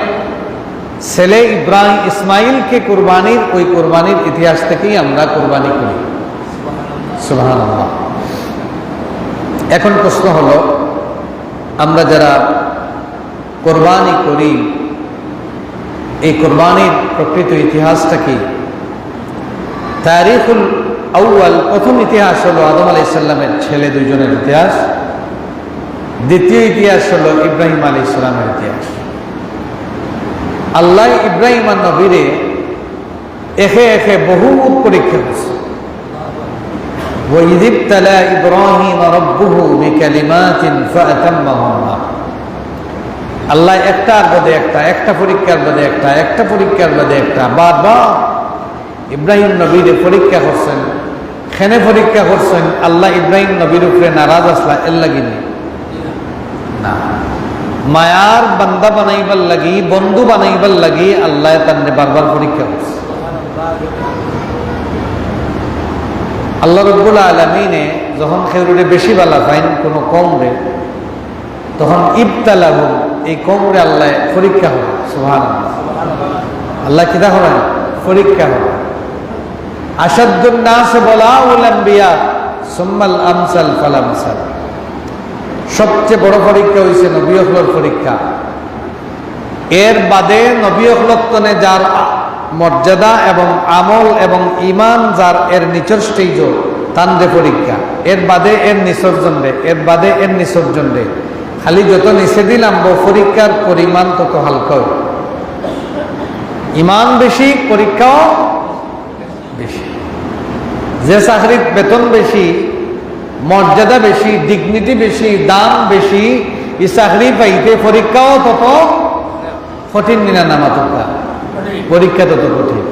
ছেলে ইব্রাহিম ইসমাইলকে কোরবানির, ওই কোরবানির ইতিহাস থেকেই আমরা কোরবানি করি। সুবহানাল্লাহ। এখন প্রশ্ন হলো, আমরা যারা কোরবানি করি, এই কোরবানির প্রকৃত ইতিহাসটা কি? তারিখুল আউয়াল, প্রথম ইতিহাস হলো আদম আলাইহিস সালামের ছেলে 2 জনের ইতিহাস। দ্বিতীয় ইতিহাস হলো ইব্রাহিম আলাইহিস সালামের ইতিহাস। আল্লাহ ইব্রাহিম আর নবীরে একে একে বহু পরীক্ষা করছে। وَإِذِ ابْتَلَى إِبْرَاهِيمَ رَبُّهُ بِكَلِمَاتٍ فَأَتَمَّهُنَّ। আল্লাহ একটার বাদে একটা, একটা পরীক্ষার বাদে একটা, একটা পরীক্ষার বাদে একটা, বারবার ইব্রাহিম নবীরে পরীক্ষা করছেন। খেনে পরীক্ষা করছেন আল্লাহ ইব্রাহিম নবীর উপরে নারাজ আসলা এর লাগিনি না, মায়ার বান্দা বানাইবার লাগি, বন্ধু বানাইবার লাগি আল্লাহ তান্নে বারবার পরীক্ষা করছে। আল্লাহ রাব্বুল আলামিনে যখন খেরুরে বেশি বালা পাইন, কোনো কম রে, তখন ইবতালাহুম এই কওমরে আল্লাহ পরীক্ষা হবে। সুবহানাল্লাহ, আল্লাহ কিতা হবেন? পরীক্ষা হবে। আসাদুন নাস বালাউল আম্বিয়া সুম্মাল আমসাল ফালামসাল। সবচেয়ে বড় পরীক্ষা হইছে নবী হলোর পরীক্ষা। এর বাদে নবী হলত্তনে যার মর্যাদা এবং আমল এবং ইমান যার এর নিচর স্টেজ তান্ডে পরীক্ষা। এর বাদে এর নিসর্জন রে, এর বাদে এর নিসর্জন রে। খালি যত নিচে দিলাম পরীক্ষার পরিমাণ তত হালকা। ইমান বেশি, পরীক্ষাও বেশি। যে চাকরির বেতন বেশি, মর্যাদা বেশি, ডিগনিটি বেশি, দাম বেশি, এই চাকরি পাইতে পরীক্ষাও তত কঠিন নিনা নামা তোকা, পরীক্ষা তত কঠিন।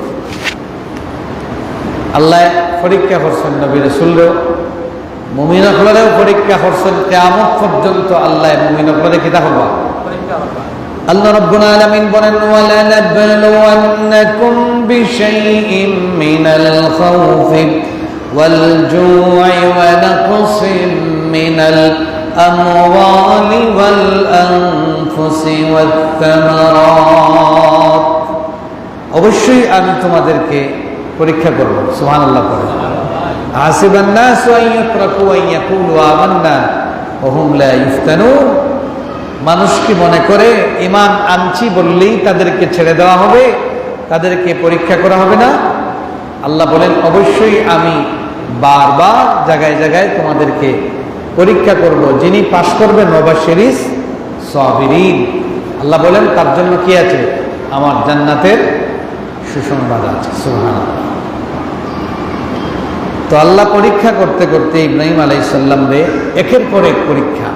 আল্লাহ পরীক্ষা করছেন নবী রাসূলও, মুমিনসকলেও পরীক্ষা করছেন। কিয়ামত পর্যন্ত আল্লাহ মুমিনসকলে কিতা করবা? আল্লাহ রাব্বুল আলামিন বলেন, ওয়ালা নাবলুওয়ান্নাকুম বিশাইইম মিনাল খাউফি ওয়াল জু'i ওয়া নাকসিম মিনাল আমওয়ালি ওয়াল আনফুসি ওয়াত তামারাত। অবশ্যই আমি তোমাদেরকে পরীক্ষা করব। সুবহানাল্লাহ পড়ে। হাসিবান নাসু আন ইউতরাকু আন ইয়াকুলু আমান্না ওয়া হুম লা ইফতানুন। মানুষ কি মনে করে ঈমান আনছি বললেই তাদেরকে ছেড়ে দেওয়া হবে, তাদেরকে পরীক্ষা করা হবে না? আল্লাহ বলেন, অবশ্যই আমি বারবার জায়গায় জায়গায় তোমাদেরকে পরীক্ষা করব। যিনি পাশ করবে মুবাশশিরিস সাবিরিন, আল্লাহ বলেন তার জন্য কি আছে? আমার জান্নাতের সুসংবাদ আছে। সুবহানাল্লাহ। তো আল্লাহ পরীক্ষা করতে করতে ইব্রাহিম আলাইহিস সালাম রে একের পর এক পরীক্ষা।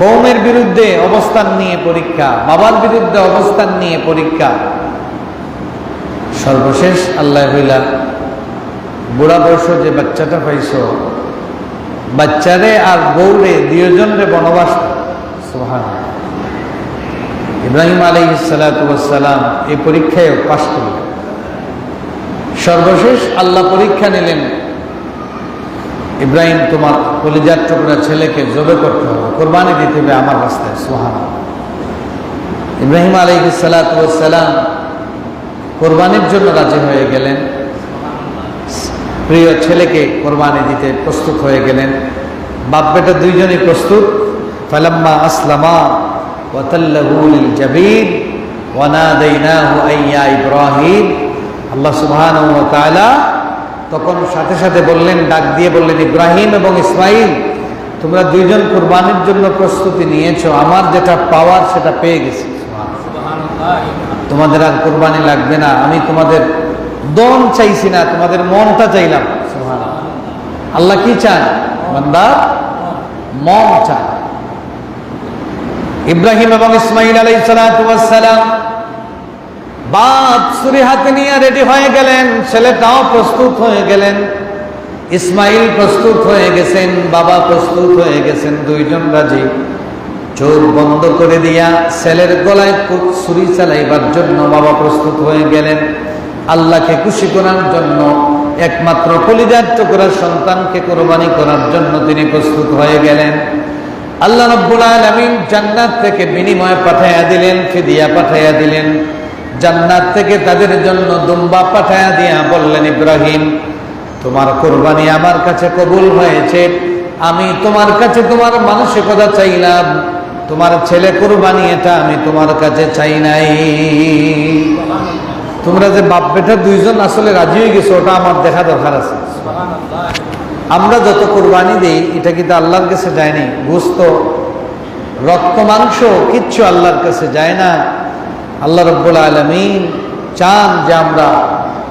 কওমের বিরুদ্ধে অবস্থান নিয়ে পরীক্ষা, বাবার বিরুদ্ধে অবস্থান নিয়ে পরীক্ষা। সর্বশেষ আল্লাহ হইলা বুড়া বয়স যে বাচ্চাটা পাইছ, বাচ্চারে আর বউরে দুজনরে বনবাস। সুবহানাল্লাহ। ইব্রাহিম আলাইহিস সালাতু ওয়াস সালাম এই পরীক্ষায় পাশ করলেন। সর্বশেষ আল্লাহ পরীক্ষা নিলেন, ইব্রাহিম তোমার কলিজার টুকরা ছেলেকে জবে করতে হবে, কোরবানি দিতে হবে আমার রাস্তায়। সুবহানাল্লাহ। ইব্রাহিম আলাইহিস সালাতু ওয়াস সালাম কোরবানির জন্য রাজি হয়ে গেলেন, প্রিয় ছেলেকে কোরবানি দিতে প্রস্তুত হয়ে গেলেন। বাপ বেটা দুইজনই প্রস্তুত। ফালাম্মা আসলামা ওয়া তাল্লাহু লিল জাবিন ওয়া নাদাইনাহু আইয়া ইব্রাহিম। আল্লাহ সুবহানাহু ওয়া তাআলা তখন সাথে সাথে বললেন, ডাক দিয়ে বললেন, ইব্রাহিম এবং ইসমাইল তোমরা দুইজন কুরবানির জন্য প্রস্তুতি নিয়েছো, আমার যেটা পাওয়ার সেটা পেয়ে গেছি। তোমাদের আর কুরবানি লাগবে না। আমি তোমাদের দম চাইছি না, তোমাদের মনটা চাইলাম। সুবহানাল্লাহ। আল্লাহ কি চান? বান্দা মন চান। ইব্রাহিম এবং ইসমাইল আলাইহিস সালাতু ওয়াস সালাম বাপ ছুরি হাতে নিয়ে রেডি হয়ে গেলেন, ছেলেটাও প্রস্তুত হয়ে গেলেন। ইসমাইল প্রস্তুত হয়ে গেছেন, বাবা প্রস্তুত হয়ে গেছেন, দুইজন রাজি। চোখ বন্ধ করে দিয়া ছেলের গলায় ছুরি চালাইবার জন্য বাবা প্রস্তুত হয়ে গেলেন। আল্লাহকে খুশি করার জন্য, একমাত্র কলিজার টুকরা সন্তানকে কোরবানি করার জন্য তিনি প্রস্তুত হয়ে গেলেন। আল্লাহ রাব্বুল আলামিন জান্নাত থেকে বিনিময় পাঠাইয়া দিলেন, ফিদিয়া পাঠাইয়া দিলেন। জান্নাত থেকে তাদের জন্য দুম্বা পাঠাইয়া দিয়া বললেন, ইব্রাহিম তোমার কোরবানি আমার কাছে কবুল হয়েছে, আমি তোমার কাছে তোমার মানসিকতা চাইলাম, তোমার ছেলে কোরবানি এটা আমি তোমার কাছে চাই নাই। তোমরা যে বাপ বেটা দুইজন আসলে রাজি হয়ে গেছো, ওটা আমার দেখা দরকার আছে। আমরা যত কোরবানি দিই এটা কিন্তু আল্লাহর কাছে যায়নি। গোস্ত, রক্ত, মাংস কিচ্ছু আল্লাহর কাছে যায় না। আল্লাহ রাব্বুল আলামিন চান যে আমরা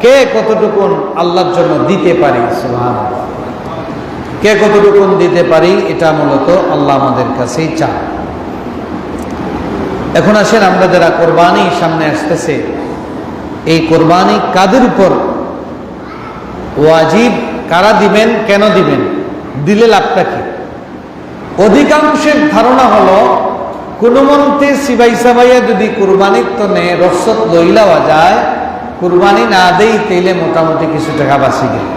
কে কতটুকু আল্লাহর জন্য দিতে পারি। সুবহানাল্লাহ। কে কতটুকু দিতে পারি এটা মূলত আল্লাহ আমাদের কাছেই চান। এখন আসেন, আমরা যারা কোরবানি সামনে আসতেছে, এই কোরবানি কাদের উপর ওয়াজিব, কারা দিবেন, কেন দিবেন, দিলে লাভটা কি? অধিকাংশের ধারণা হলো কোনো মন্ত্রে সিবাই সাবাইয়া যদি কুরবানির তনে রসদ লইলাওয়া যায়, কুরবানি না দেই তাইলে মোটামুটি কিছু টাকা বাঁচি গেল।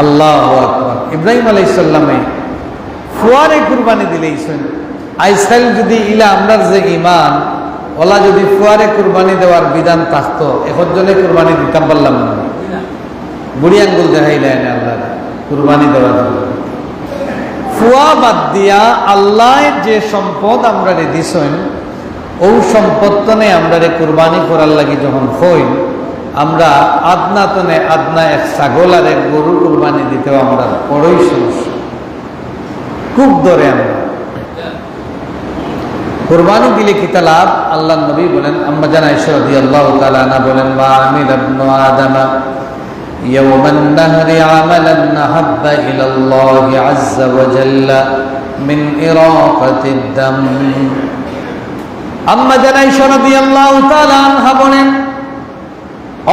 আল্লাহু আকবার। ইব্রাহিম আলাইহিস সালামে ফুয়ারে কুরবানি দিলেই শুন আইসাইল যদি ইলা আমরার যে ইমান ওলা যদি ফুয়ারে কুরবানি দেওয়ার বিধান থাকতো এখন জনে কুরবানি দিতাম পারলাম না, বুড়ি আঙ্গুল দেখাইলেন আল্লাহ কুরবানি দেওয়া জন্য। ফুয়া বাদ দিয়া আল্লাহ যে সম্পদ আমরা দিছেন ও সম্পদ তনে আমরা কুরবানি করার লাগি যখন হই আমরা আদনা তনে আদনা এক ছাগল আর এক গরু কুরবানি দিতেও আমরা বড়ই সমস্যা, খুব দরে আমরা কুরবানি দিলে কি তা লাভ? আল্লাহ নবী বলেন, আম্মা জান আয়েশা রাদিয়াল্লাহু তাআলা আনহা বলেন, মা আমিলা ইবনু আদামা ইয়াওমান নাহরি আমালান নাহাব্বা ইলাল্লাহি আযজা ওয়া জাল্লা মিন ইরাকাতিদ দাম। আম্মা জান আয়েশা রাদিয়াল্লাহু তাআলা আনহা বলেন,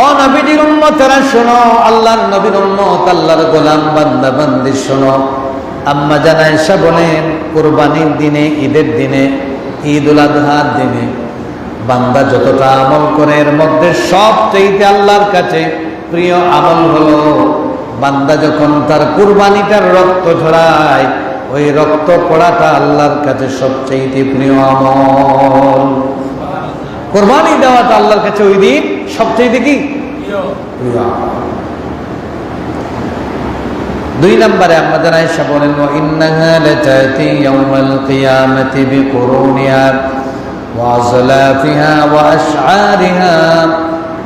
ও নবীর উম্মতেরা শোনো, আল্লাহর নবীর উম্মত, আল্লাহর গোলাম বান্দা বান্দি শোনো। আম্মা জান আয়েশা বলেন, কুরবানির দিনে, ঈদের দিনে, ঈদুল আজহার দিনে বান্দা যতটা আমল করে এর মধ্যে সবচেয়ে আল্লাহর কাছে প্রিয় আমল হলো বান্দা যখন তার কুরবানিটার রক্ত ঝরায় ওই রক্ত পড়াটা আল্লাহর কাছে সবচেয়ে প্রিয় আমল। কুরবানি দেওয়াটা আল্লাহর কাছে ওই দিন সবচেয়ে কি প্রিয়। 2 নম্বরে আম্মা জান আয়েশা বলেন, ওয়া ইন্নাহা লাতাতি ইয়াউমাল কিয়ামাতি বিকুরুনিহা ওয়া আযলাফিহা ওয়া আশআরিহা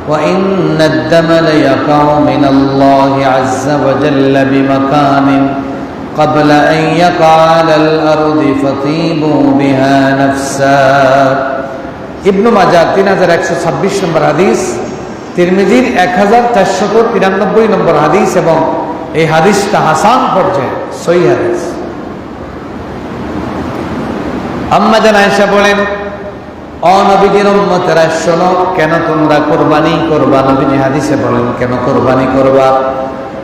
ওয়া ইন্নাদ দামা লায়াকাউ মিনাল্লাহি আযজা ওয়া জাল্লা বিমাকানিন ক্বাবলা আন ইয়াকা আলাল আরদি ফাতিবু বিহা নাফসা। ইবনে মাজাহ 3126 নম্বর হাদিস, তিরমিজির 1493 নম্বর হাদিস এবং এই হাদিসটা হাসান পর্যায়ে সহিহ হাদিস। আম্মা জান আয়েশা বলেন, ও নবীজির উম্মতেরা শোনো, কেন তোমরা কুরবানি করবা? নবীজি হাদিসে বলেন কেন কুরবানি করবা?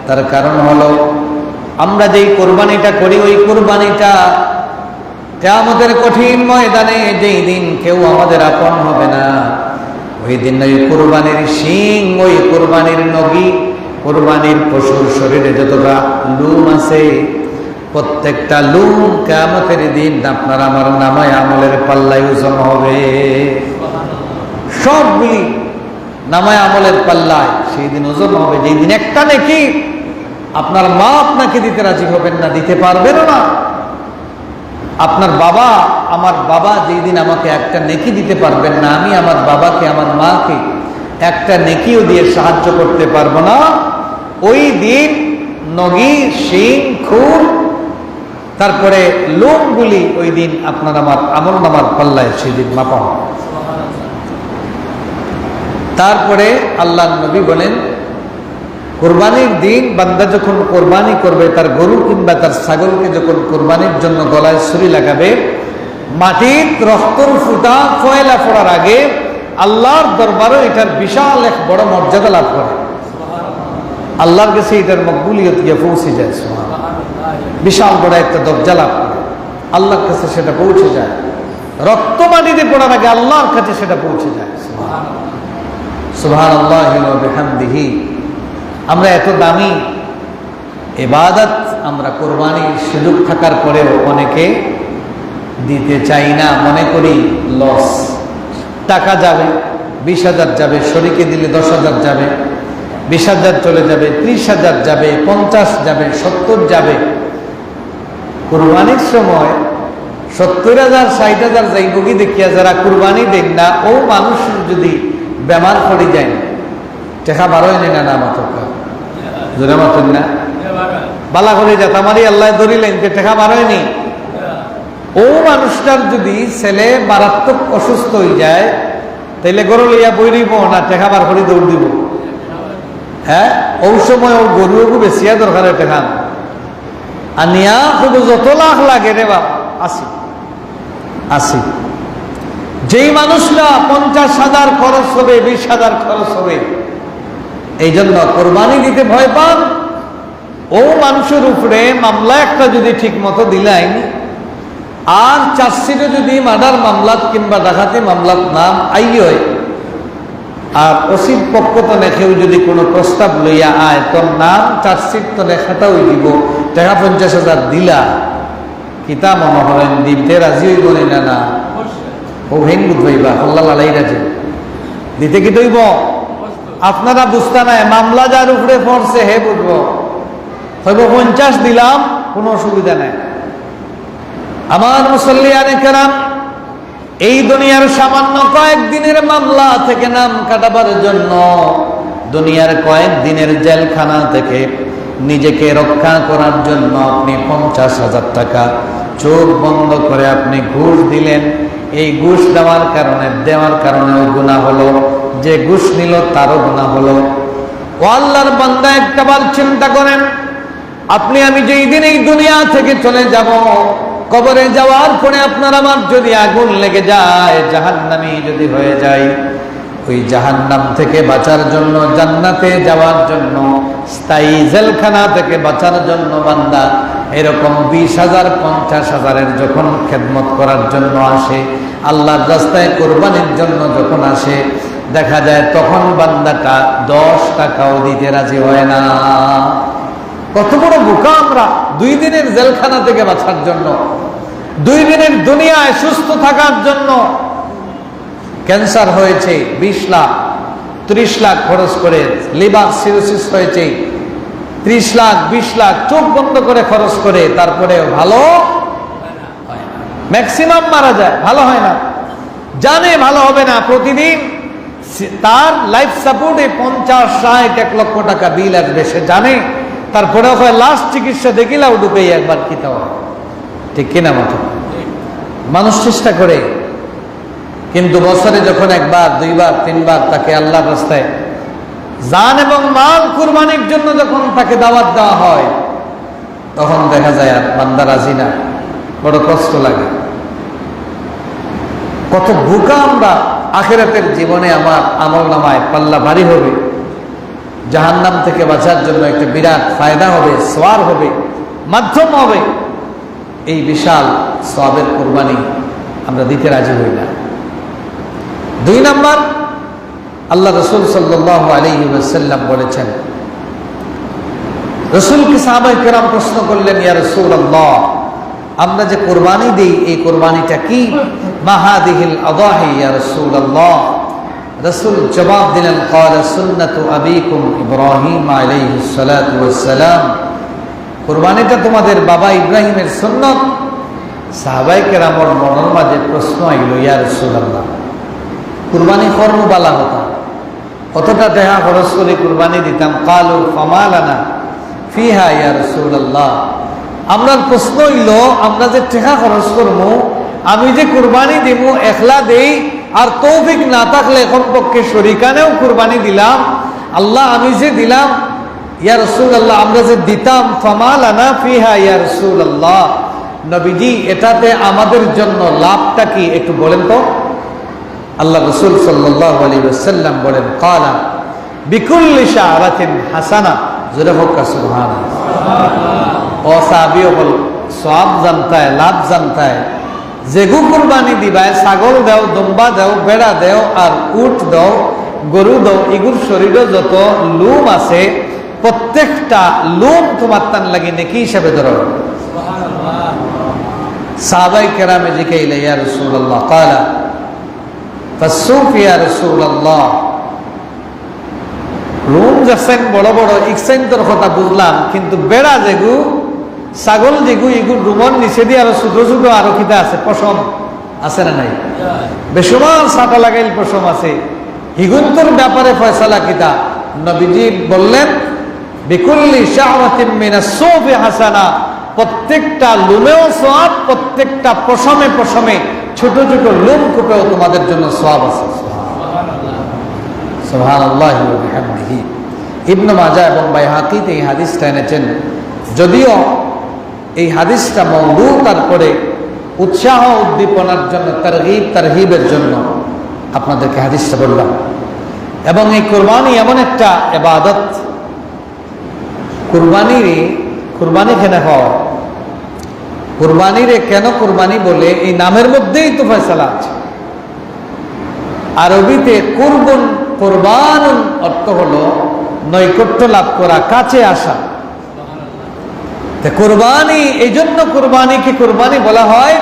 তার কারণ হলো আমরা যেই কুরবানিটা করি ওই কুরবানিটা কিয়ামতের কঠিন ময়দানে যেই দিন কেউ আমাদের আপন হবে না ওই দিন ওই কুরবানির শিং, ওই কুরবানির নগী, কুরবানির পশুর শরীরে যতটা লুম আছে প্রত্যেকটা লুম কিয়ামতের দিন আপনার আমার নামায় আমলের পাল্লায় ওজন হবে। সবগুলি নামায় আমলের পাল্লায় সেই দিন ওজন হবে। যেই দিন একটা নেকি আপনার মা আপনাকে দিতে রাজি হবেন না, দিতে পারবেন না। আপনার বাবা, আমার বাবা যেই দিন আমাকে একটা নেকি দিতে পারবেন না, আমি আমার বাবাকে আমার মাকে একটা নেকিও দিয়ে সাহায্য করতে পারবো না। ওই দিন নগী, শিং, খুর, তারপরে লোমগুলি ওই দিন আপনার আমার আমল নামার পাল্লায় সেদিন মাপা হবে। তারপরে আল্লাহ নবী বলেন, কুরবানির দিন বান্দা যখন কোরবানি করবে, তার গরু কিংবা তার ছাগলকে যখন কোরবানির জন্য গলায় ছুরি লাগাবে, মাটির রক্তর ফুটা ফয়লা পড়ার আগে আল্লাহর দরবারে এটার বিশাল এক বড় মর্যাদা লাভ করে। আল্লাহর কাছে এটার মকবুলিয়ত গিয়ে পৌঁছে যায়, বিশাল বড় একটা দরজা লাভ করে, আল্লাহর কাছে সেটা পৌঁছে যায়। রক্ত মাটিতে পড়ার আগে আল্লাহর কাছে সেটা পৌঁছে যায়। সুবহানাল্লাহি ওয়া বিহামদিহি। আমরা এত দামি ইবাদত আমরা কুরবানির সুযোগ থাকার পরেও অনেকে দিতে চাই না, মনে করি লস। টাকা যাবে, 20,000 যাবে, শরীকে দিলে 10,000 যাবে, 20,000 চলে যাবে, 30,000 যাবে, 50 যাবে, 70 যাবে। কুরবানির সময় 70,000 60,000 যাইব কি দেখিয়া যারা কুরবানি দেন না ও মানুষ যদি বেমার পড়ে যায় টেকা বারোয় নেই না মাথা জোরে মাথুন না বালা করে যা তামারি আল্লাহ ধরিলেন যে টেকা বারোয়নি। ও মানুষটার যদি ছেলে মারাত্মক অসুস্থ হয়ে যায় তাইলে গরু লইয়া বই দিব না টেকা বার করে দৌড় দিব? হ্যাঁ, ওই সময় ও গরুকে বেশিয়া দরকার টেকা আনিয়া শুধু যত লাখ লাগে রে বাবা আসি। যেই মানুষরা 50,000 খরচ হবে, 20,000 খরচ হবে, এই জন্য কোরবানি দিতে ভয় পান। ও মানুষের উপরে মামলা একটা যদি ঠিক মতো দিলেন আর চার্জশিটে যদি মার্ডার মামলাত কিংবা ডাকাতি মামলাত নাম আইয় আর ওসির পক্ষ তো লেখেও যদি কোনো প্রস্তাব লইয়া আয় তোর নাম চার্জশিট তো লেখাটাও দিব টাকা 50,000 দিলা, কিতা মনে করেন দিতে রাজি হইব না না ও হেন বুধ হইবা আল্লাহ লালাই রাজি দিতে কি দইব আপনারা বুঝতে নাই মামলা যার উপরে পড়ছে হে বুঝবো হইব 50 দিলাম কোনো অসুবিধা নাই। আমার মুসল্লিয়ানে কেরাম, এই দুনিয়ার সামান্য কয়েকদিনের মামলা থেকে নাম কাটাবার জন্য, দুনিয়ার কয়েকদিনের জেলখানা থেকে নিজেকে রক্ষা করার জন্য আপনি 50,000 টাকা চোখ বন্ধ করে আপনি ঘুষ দিলেন। এই ঘুষ দেওয়ার কারণেও গুনাহ হলো, যে ঘুষ নিল তারও গুনাহ হলো। ও আল্লাহর বান্দা, একটাবার চিন্তা করেন, আপনি আমি যেই দিন এই দুনিয়া থেকে চলে যাব, কবরে যাওয়ার পরে আপনার আমার যদি আগুন লেগে যায়, জাহান্নামী যদি হয়ে যায়, ওই জাহান্নাম থেকে বাঁচার জন্য, জান্নাতে যাওয়ার জন্য, স্থায়ী জেলখানা থেকে বাঁচার জন্য বান্দা এরকম 20,000 50,000-এর যখন খেদমত করার জন্য আসে, আল্লাহর রাস্তায় কোরবানির জন্য যখন আসে, দেখা যায় তখন বান্দাটা 10 টাকাও দিতে রাজি হয় না। কত বড় বোকা আমরা! 2 দিনের জেলখানা থেকে বাঁচার জন্য, 2 দিনের দুনিয়ায় সুস্থ থাকার জন্য, ক্যান্সার হয়েছে 20 লাখ 30 লাখ খরচ করে, লিভার সিরোসিস হয়েছে 30 লাখ 20 লাখ চোখ বন্ধ করে খরচ করে, তারপরে ভালো ম্যাক্সিমাম মারা যায়, ভালো হয় না, জানে ভালো হবে না। প্রতিদিন তার লাইফ সাপোর্টে 50-60-1 লক্ষ টাকা বিল আসবে, সে জানে। তারপরেও হয় লাস্ট চিকিৎসা দেখিলাও ঢুকে একবার কিতাও, ঠিক কিনা মতো মানুষ চেষ্টা করে, কিন্তু বছরে যখন 1 বার 2 বার 3 বার তাকে আল্লাহর রাস্তায় জান এবং মাল কুরবানির জন্য যখন তাকে দাওয়াত দেওয়া হয়, তখন দেখা যায় আর বান্দা রাজি না, বড় কষ্ট লাগে। কত বোকা আমরা! আখিরাতের জীবনে আমার আমল নামায় পাল্লা ভারী হবে, জাহান্নাম থেকে বাঁচার জন্য একটা বিরাট ফায়দা হবে, সওয়াব হবে, মাধ্যম হবে। এই বিশাল সওয়াবের কুরবানি আমরা দিতে রাজি হই না। 2 নাম্বার, আল্লাহ রাসূল সাল্লাল্লাহু আলাইহি ওয়াসাল্লাম বলেছেন, রাসূলকে সাহাবায়ে কেরাম প্রশ্ন করলেন, ইয়া রাসূলুল্লাহ, আমরা যে কুরবানি দেই এই কুরবানিটা কি? মা হাদিহিল আদাহি ইয়া রাসূলুল্লাহ। রাসূল জবাব দিলেন, ক্বালা সুন্নাতু আবিকুম ইব্রাহিম আলাইহিস সালাতু ওয়াস সালাম। কুরবানিটা তোমাদের বাবা ইব্রাহিমের সুন্নাত। সাহাবায়ে কেরামের মনের মাঝে প্রশ্ন আইল, ইয়া রাসূলুল্লাহ, কুরবানি করব বালা হতা, কতটা টাকা খরচ করে কুরবানি দিতাম? ক্বালু ফামা লানা ফিহা ইয়া রাসূলুল্লাহ। আমরার প্রশ্ন হইল, আমরা যে টাকা খরচ করব, আমি যে কুরবানি দেব, একলা দেই, আর তৌফিক না থাকলে কমপক্ষে শরীকানেও কুরবানি দিলাম, আল্লাহ আমি যে দিলাম, ইয়া রাসূলুল্লাহ আমরা যে দিতাম, ফামা লানা ফিহা ইয়া রাসূলুল্লাহ, নবীজি এটাতে আমাদের জন্য লাভটা কি একটু বলেন তো। আল্লাহ রাসূল সাল্লাল্লাহু আলাইহি ওয়াসাল্লাম বলেন, ক্বালা বিকুল্লি শাআরাতিন হাসানা। জোরে হোক সুবহানাল্লাহ। ও সাহাবীও বল, সওয়াব জানতা है, লাভ জানতা है, যেগু কুরবানি দিবায়, ছাগল দাও, দুম্বা দাও, বেড়া দাও, আর উট দাও, গরু দাও, এগুর শরীরে যত লুম আছে, প্রত্যেকটা লুম তোমার তান লাগে নেকি হিসাবে ধরো। সুবহানাল্লাহ। সাহাবায়ে কেরামে জিকাইলা, ইয়া রাসূলুল্লাহ, ক্বালা ফাসসুফ ইয়া রাসূলুল্লাহ। রুম যাচ্ছেন বড় বড়, ইকসেন্টর কথা বুঝলাম, কিন্তু বেড়া যেগু, ছাগল যেগু, এগুর রুমন নিচে দিয়ে আরো ছোট ছোট আরো কিতা আছে, পশম আছে না নাই? বেসমান ছাটা লাগাইল পশম আছে, হিগুন্তর ব্যাপারে ফয়সালা কিতা? নবীজি বললেন, বিকুল্লি শাআরাতিন মিনাস সুফি হাসানা। প্রত্যেকটা লুমেও সওয়াব, প্রত্যেকটা পশমে পশমে ছোট ছোট লুম কূপেও তোমাদের জন্য সওয়াব আছে। সুবহানাল্লাহ ওয়া বিহামদিহি। ইবনে মাজাহ এবং বাইহাকিতে এই হাদিসটা এনেছেন, যদিও এই হাদিসটা মওদু, তারপরে উৎসাহ উদ্দীপনার জন্য, তারহিবের জন্য আপনাদেরকে হাদিসটা বললাম। এবং এই কুরবানি এমন একটা ইবাদত, কুরবানি কেন হয়, কুরবানিরে কেন কুরবানি বলে, এই নামের মধ্যেই তো ফয়সালা আছে। আরবিতে কুরবুন, কুরবানুন অর্থ হলো নৈকট্য লাভ করা, কাছে আসা। কোরবানি, এই জন্য কোরবানিকে কোরবানি বলা হয়।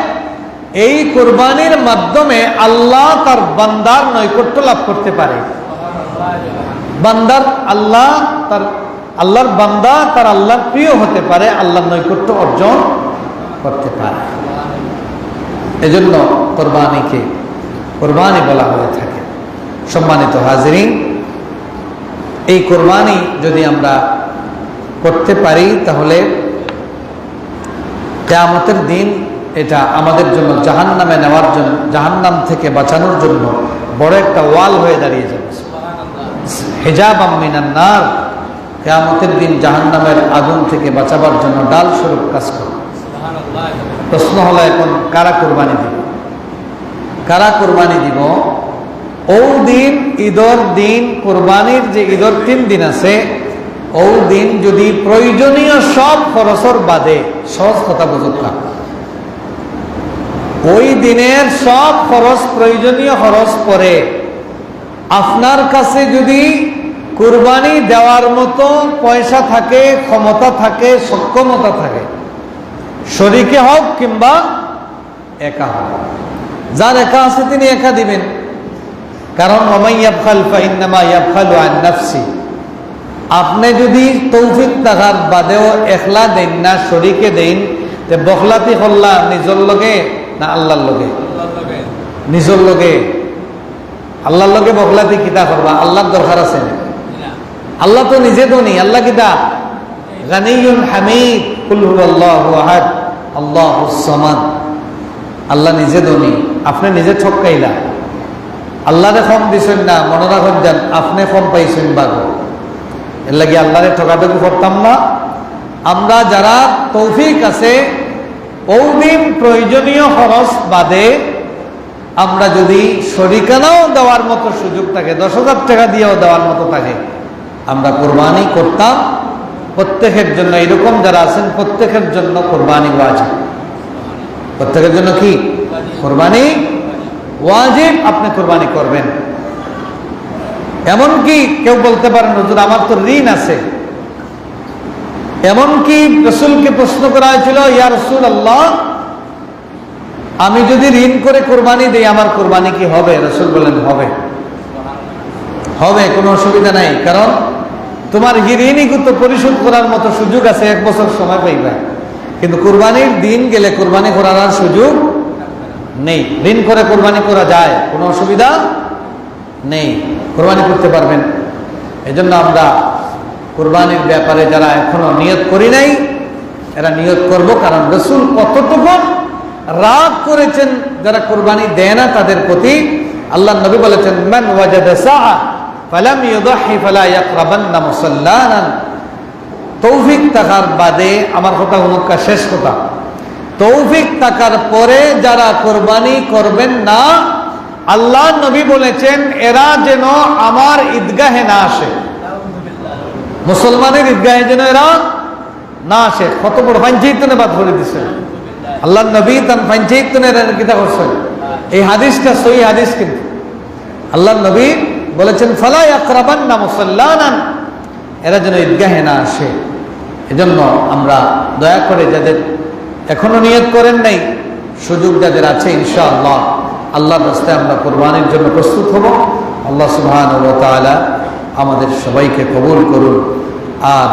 এই কোরবানির মাধ্যমে আল্লাহ তার বান্দার নৈকট্য লাভ করতে পারে। আল্লাহর বান্দা তার আল্লাহর প্রিয় হতে পারে, আল্লাহর নৈকট্য অর্জন করতে পারে। এজন্য কোরবানিকে কোরবানি বলা হয়ে থাকে। সম্মানিত হাজিরিন, এই কোরবানি যদি আমরা করতে পারি তাহলে কিয়ামতের দিন এটা আমাদের জন্য জাহান্নামে নেওয়ার জন্য, জাহান্নাম থেকে বাঁচানোর জন্য বড় একটা ওয়াল হয়ে দাঁড়িয়ে যাবে। হিজাবাম মিনান নার, কিয়ামতের দিন জাহান্নামের আগুন থেকে বাঁচাবার জন্য ডাল স্বরূপ কাজ করে। প্রশ্ন হলো এখন কারা কোরবানি দিব? কারা কোরবানি দিব? ও দিন ঈদর দিন, কোরবানির যে ঈদর 3 দিন আছে, ও দিন যদি প্রয়োজনীয় সব খরচর বাদে, সহজ কথা বুঝুকা, ওই দিনের সব খরচ, প্রয়োজনীয় খরচ পরে আপনার কাছে যদি কুরবানি দেওয়ার মতো পয়সা থাকে, ক্ষমতা থাকে, সক্ষমতা থাকে, শরীকে হোক কিংবা একা হোক, যার একা আছে তিনি একা দিবেন। কারণ ওয়ামান ইয়াবখাল ফাইন্নামা ইয়াবখালু আন নাফসি, আপনি যদি তৌফিক থাকার বাদেও একলা দেন না, শরীকে দেন, যে বখলাতি হল্লা নিজের লগে না আল্লাহর লগে? নিজের লগে। আল্লাহর লগে বখলাতি কিতা করবা? আল্লাহর দরকার আছে না? আল্লাহ তো নিজে ধনী। আল্লাহ কিতা? গানিয়ুন হামিদ, কুল হুয়াল্লাহু আহাদ আল্লাহুস সামাদ। আল্লাহ নিজে ধনী, আপনি নিজে ঠকাইলা। আল্লাহরে কম দিছেন না, মনে রাখুন যান আপনি কম পাইছেন বাগো। এর লাগে আল্লাহরে ঠকাঠকি করতাম না। আমরা যারা তৌফিক আছে, ওদিন প্রয়োজনীয় খরচ বাদে আমরা যদি শরিকানাও দেওয়ার মতো সুযোগ থাকে, 10,000 টাকা দিয়েও দেওয়ার মতো থাকে, আমরা কোরবানি করতাম। প্রত্যেকের জন্য, এরকম যারা আছেন প্রত্যেকের জন্য কোরবানি ওয়াজিব। প্রত্যেকের জন্য কি কোরবানি ওয়াজিব? আপনি কোরবানি করবেন। এমনকি কেউ বলতে পারেন হুজুর আমার তো ঋণ আছে। এমনকি রাসূলকে প্রশ্ন করা হয়েছিল, ইয়া রাসূলুল্লাহ, আমি যদি ঋণ করে কোরবানি দেই আমার কোরবানি কি হবে? রাসূল বলেন হবে, হবে, কোনো অসুবিধা নাই। কারণ তোমার ঋণই কিন্তু পরিশোধ করার মতো সুযোগ আছে, 1 বছর সময় পাইবা। কিন্তু কোরবানির দিন গেলে কোরবানি করার আর সুযোগ নেই। ঋণ করে কোরবানি করা যায়, কোনো অসুবিধা নেই, কোরবানি করতে পারবেন। এজন্য আমরা কোরবানির ব্যাপারে যারা এখনো নিয়ত করি নাই, এরা নিয়ত করব। কারণ রাসূল কতটুকু রাগ করেছেন যারা কোরবানি দেয় না তাদের প্রতি। আল্লাহ নবী বলেছেন, মান ওয়াজাদা সাআ ফালাম ইউদাহি ফালা ইয়াকরাবান্না মুসাল্লানা। তৌফিক থাকার বাদে, আমার কথা অনুকা শেষ কথা, তৌফিক থাকার পরে যারা কোরবানি করবেন না, আল্লাহ নবী বলেছেন এরা যেন আমার ঈদগাহে না আসে, মুসলমানের ঈদগাহে যেন এরা না আসে। কত বড় পাঞ্চায়েতনে বাদ করে দিচ্ছেন আল্লাহ নবী, তার পাঞ্চায়েতনে কিতা করছেন। এই হাদিসটা সহিহ হাদিস, কিন্তু আল্লাহ নবী বলেছেন ফালা ইয়াকরাবান্না মুসাল্লানা, এরা যেন ঈদগাহে না আসে। এজন্য আমরা দয়া করে যাদের এখনো নিয়ত করেন নাই, সুযোগ যাদের আছে, ইনশাআল্লাহ আল্লাহর রাস্তায় আমরা কোরবানির জন্য প্রস্তুত হব। আল্লাহ সুবহানাহু ওয়া তাআলা আমাদের সবাইকে কবুল করুন। আর